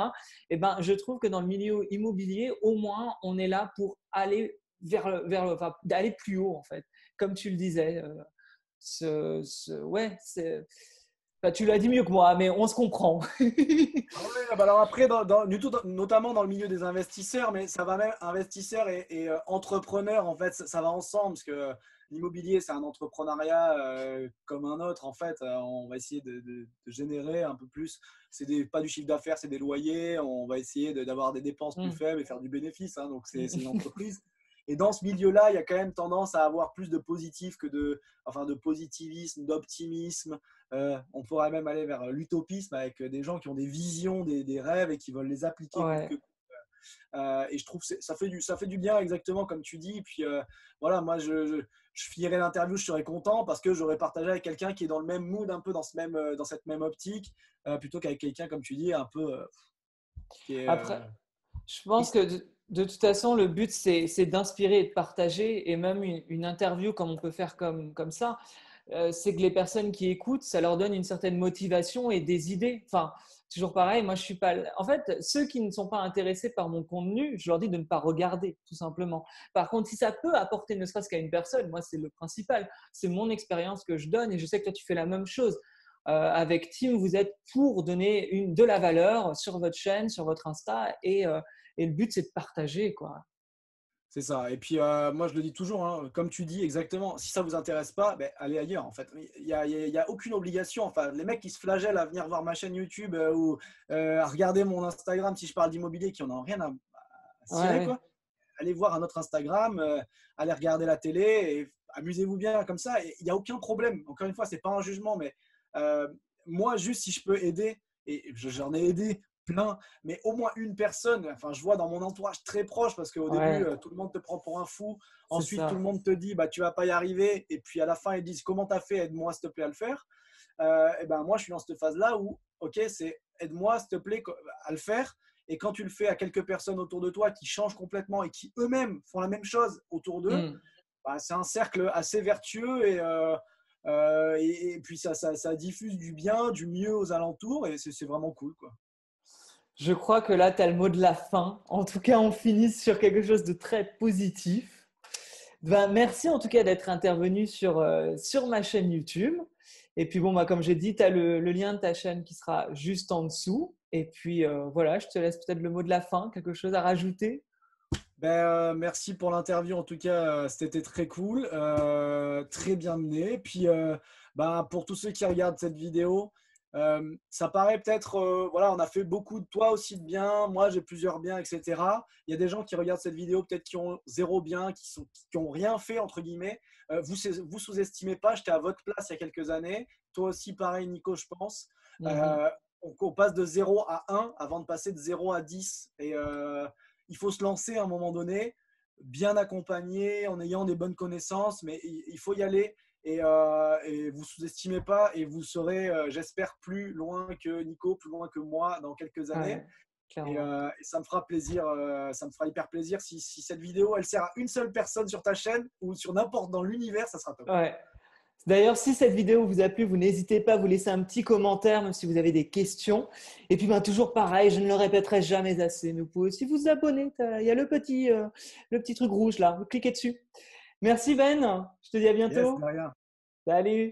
Eh ben, je trouve que dans le milieu immobilier, au moins, on est là pour aller enfin, d'aller plus haut, en fait. Comme tu le disais. Ouais, enfin, tu l'as dit mieux que moi, mais on se comprend. Ah ouais, bah alors après, notamment dans le milieu des investisseurs, mais ça va même investisseurs et entrepreneurs, en fait, ça va ensemble, parce que l'immobilier, c'est un entrepreneuriat comme un autre, en fait. On va essayer de générer un peu plus. Pas du chiffre d'affaires, c'est des loyers. On va essayer d'avoir des dépenses plus Mm. faibles et faire du bénéfice, hein, donc c'est une Mm. entreprise. Et dans ce milieu-là, il y a quand même tendance à avoir plus de positif enfin, de positivisme, d'optimisme. On pourrait même aller vers l'utopisme avec des gens qui ont des visions, des rêves et qui veulent les appliquer coûte que Ouais. coûte. Et je trouve que ça fait du bien exactement comme tu dis. Et puis voilà, moi je finirai l'interview, je serais content parce que j'aurais partagé avec quelqu'un qui est dans le même mood, un peu dans cette même optique, plutôt qu'avec quelqu'un, comme tu dis, un peu qui est Après, je pense que triste. De toute façon, le but, c'est d'inspirer et de partager. Et même une interview, comme on peut faire comme ça, c'est que les personnes qui écoutent, ça leur donne une certaine motivation et des idées. Enfin, toujours pareil, moi, je suis pas. En fait, ceux qui ne sont pas intéressés par mon contenu, je leur dis de ne pas regarder, tout simplement. Par contre, si ça peut apporter ne serait-ce qu'à une personne, moi, c'est le principal. C'est mon expérience que je donne et je sais que toi, tu fais la même chose. Avec Tim, vous êtes pour donner de la valeur sur votre chaîne, sur votre Insta et le but, c'est de partager, quoi. C'est ça. Et puis, moi, je le dis toujours, hein, comme tu dis exactement, si ça vous intéresse pas, ben, allez ailleurs, en fait. Il y a aucune obligation. Enfin, les mecs qui se flagellent à venir voir ma chaîne YouTube ou à regarder mon Instagram si je parle d'immobilier, qui en ont rien à Ouais, cirer, ouais. quoi. Allez voir un autre Instagram, allez regarder la télé et amusez-vous bien comme ça. Et il n'y a aucun problème. Encore une fois, c'est pas un jugement, mais euh, moi, juste si je peux aider, et j'en ai aidé plein, mais au moins une personne, enfin, je vois dans mon entourage très proche, parce qu'au début, Ouais, tout le monde te prend pour un fou. c'est Ensuite, tout le ça. monde te dit, bah, tu vas pas y arriver. Et puis à la fin, ils disent, comment tu as fait? Aide-moi, s'il te plaît, à le faire. Et ben, moi, je suis dans cette phase-là où, OK, c'est aide-moi, s'il te plaît, à le faire. Et quand tu le fais à quelques personnes autour de toi qui changent complètement et qui eux-mêmes font la même chose autour d'eux, Hmm. bah, c'est un cercle assez vertueux et puis ça diffuse du bien, du mieux aux alentours et c'est vraiment cool, quoi. Je crois que là, tu as le mot de la fin. En tout cas, on finit sur quelque chose de très positif. Ben, merci en tout cas d'être intervenu sur ma chaîne YouTube. Et puis bon, bah, comme j'ai dit, tu as le lien de ta chaîne qui sera juste en dessous. Et puis voilà, je te laisse peut-être le mot de la fin, quelque chose à rajouter. Ben, merci pour l'interview. En tout cas, c'était très cool, très bien mené. Puis, ben, pour tous ceux qui regardent cette vidéo, ça paraît peut-être, voilà, on a fait beaucoup de toi aussi de bien. Moi, j'ai plusieurs biens, etc. Il y a des gens qui regardent cette vidéo peut-être qui ont zéro bien, qui ont rien fait entre guillemets. Vous sous-estimez pas. J'étais à votre place il y a quelques années. Toi aussi, pareil, Nico, je pense. Mhm. Euh, on passe de 0 à 1 avant de passer de 0 à 10. Et il faut se lancer à un moment donné, bien accompagné, en ayant des bonnes connaissances, mais il faut y aller. Et vous sous-estimez pas et vous serez, j'espère, plus loin que Nico, plus loin que moi dans quelques années. Ouais, clairement. Et ça me fera plaisir, ça me fera hyper plaisir si cette vidéo elle sert à une seule personne sur ta chaîne ou sur n'importe dans l'univers, ça sera top. Ouais. D'ailleurs, si cette vidéo vous a plu, vous n'hésitez pas à vous laisser un petit commentaire, même si vous avez des questions. Et puis, ben, toujours pareil, je ne le répéterai jamais assez, mais vous pouvez aussi vous abonner. Il y a le petit truc rouge là, vous cliquez dessus. Merci Ben, je te dis à Yes, bientôt. de rien. Salut.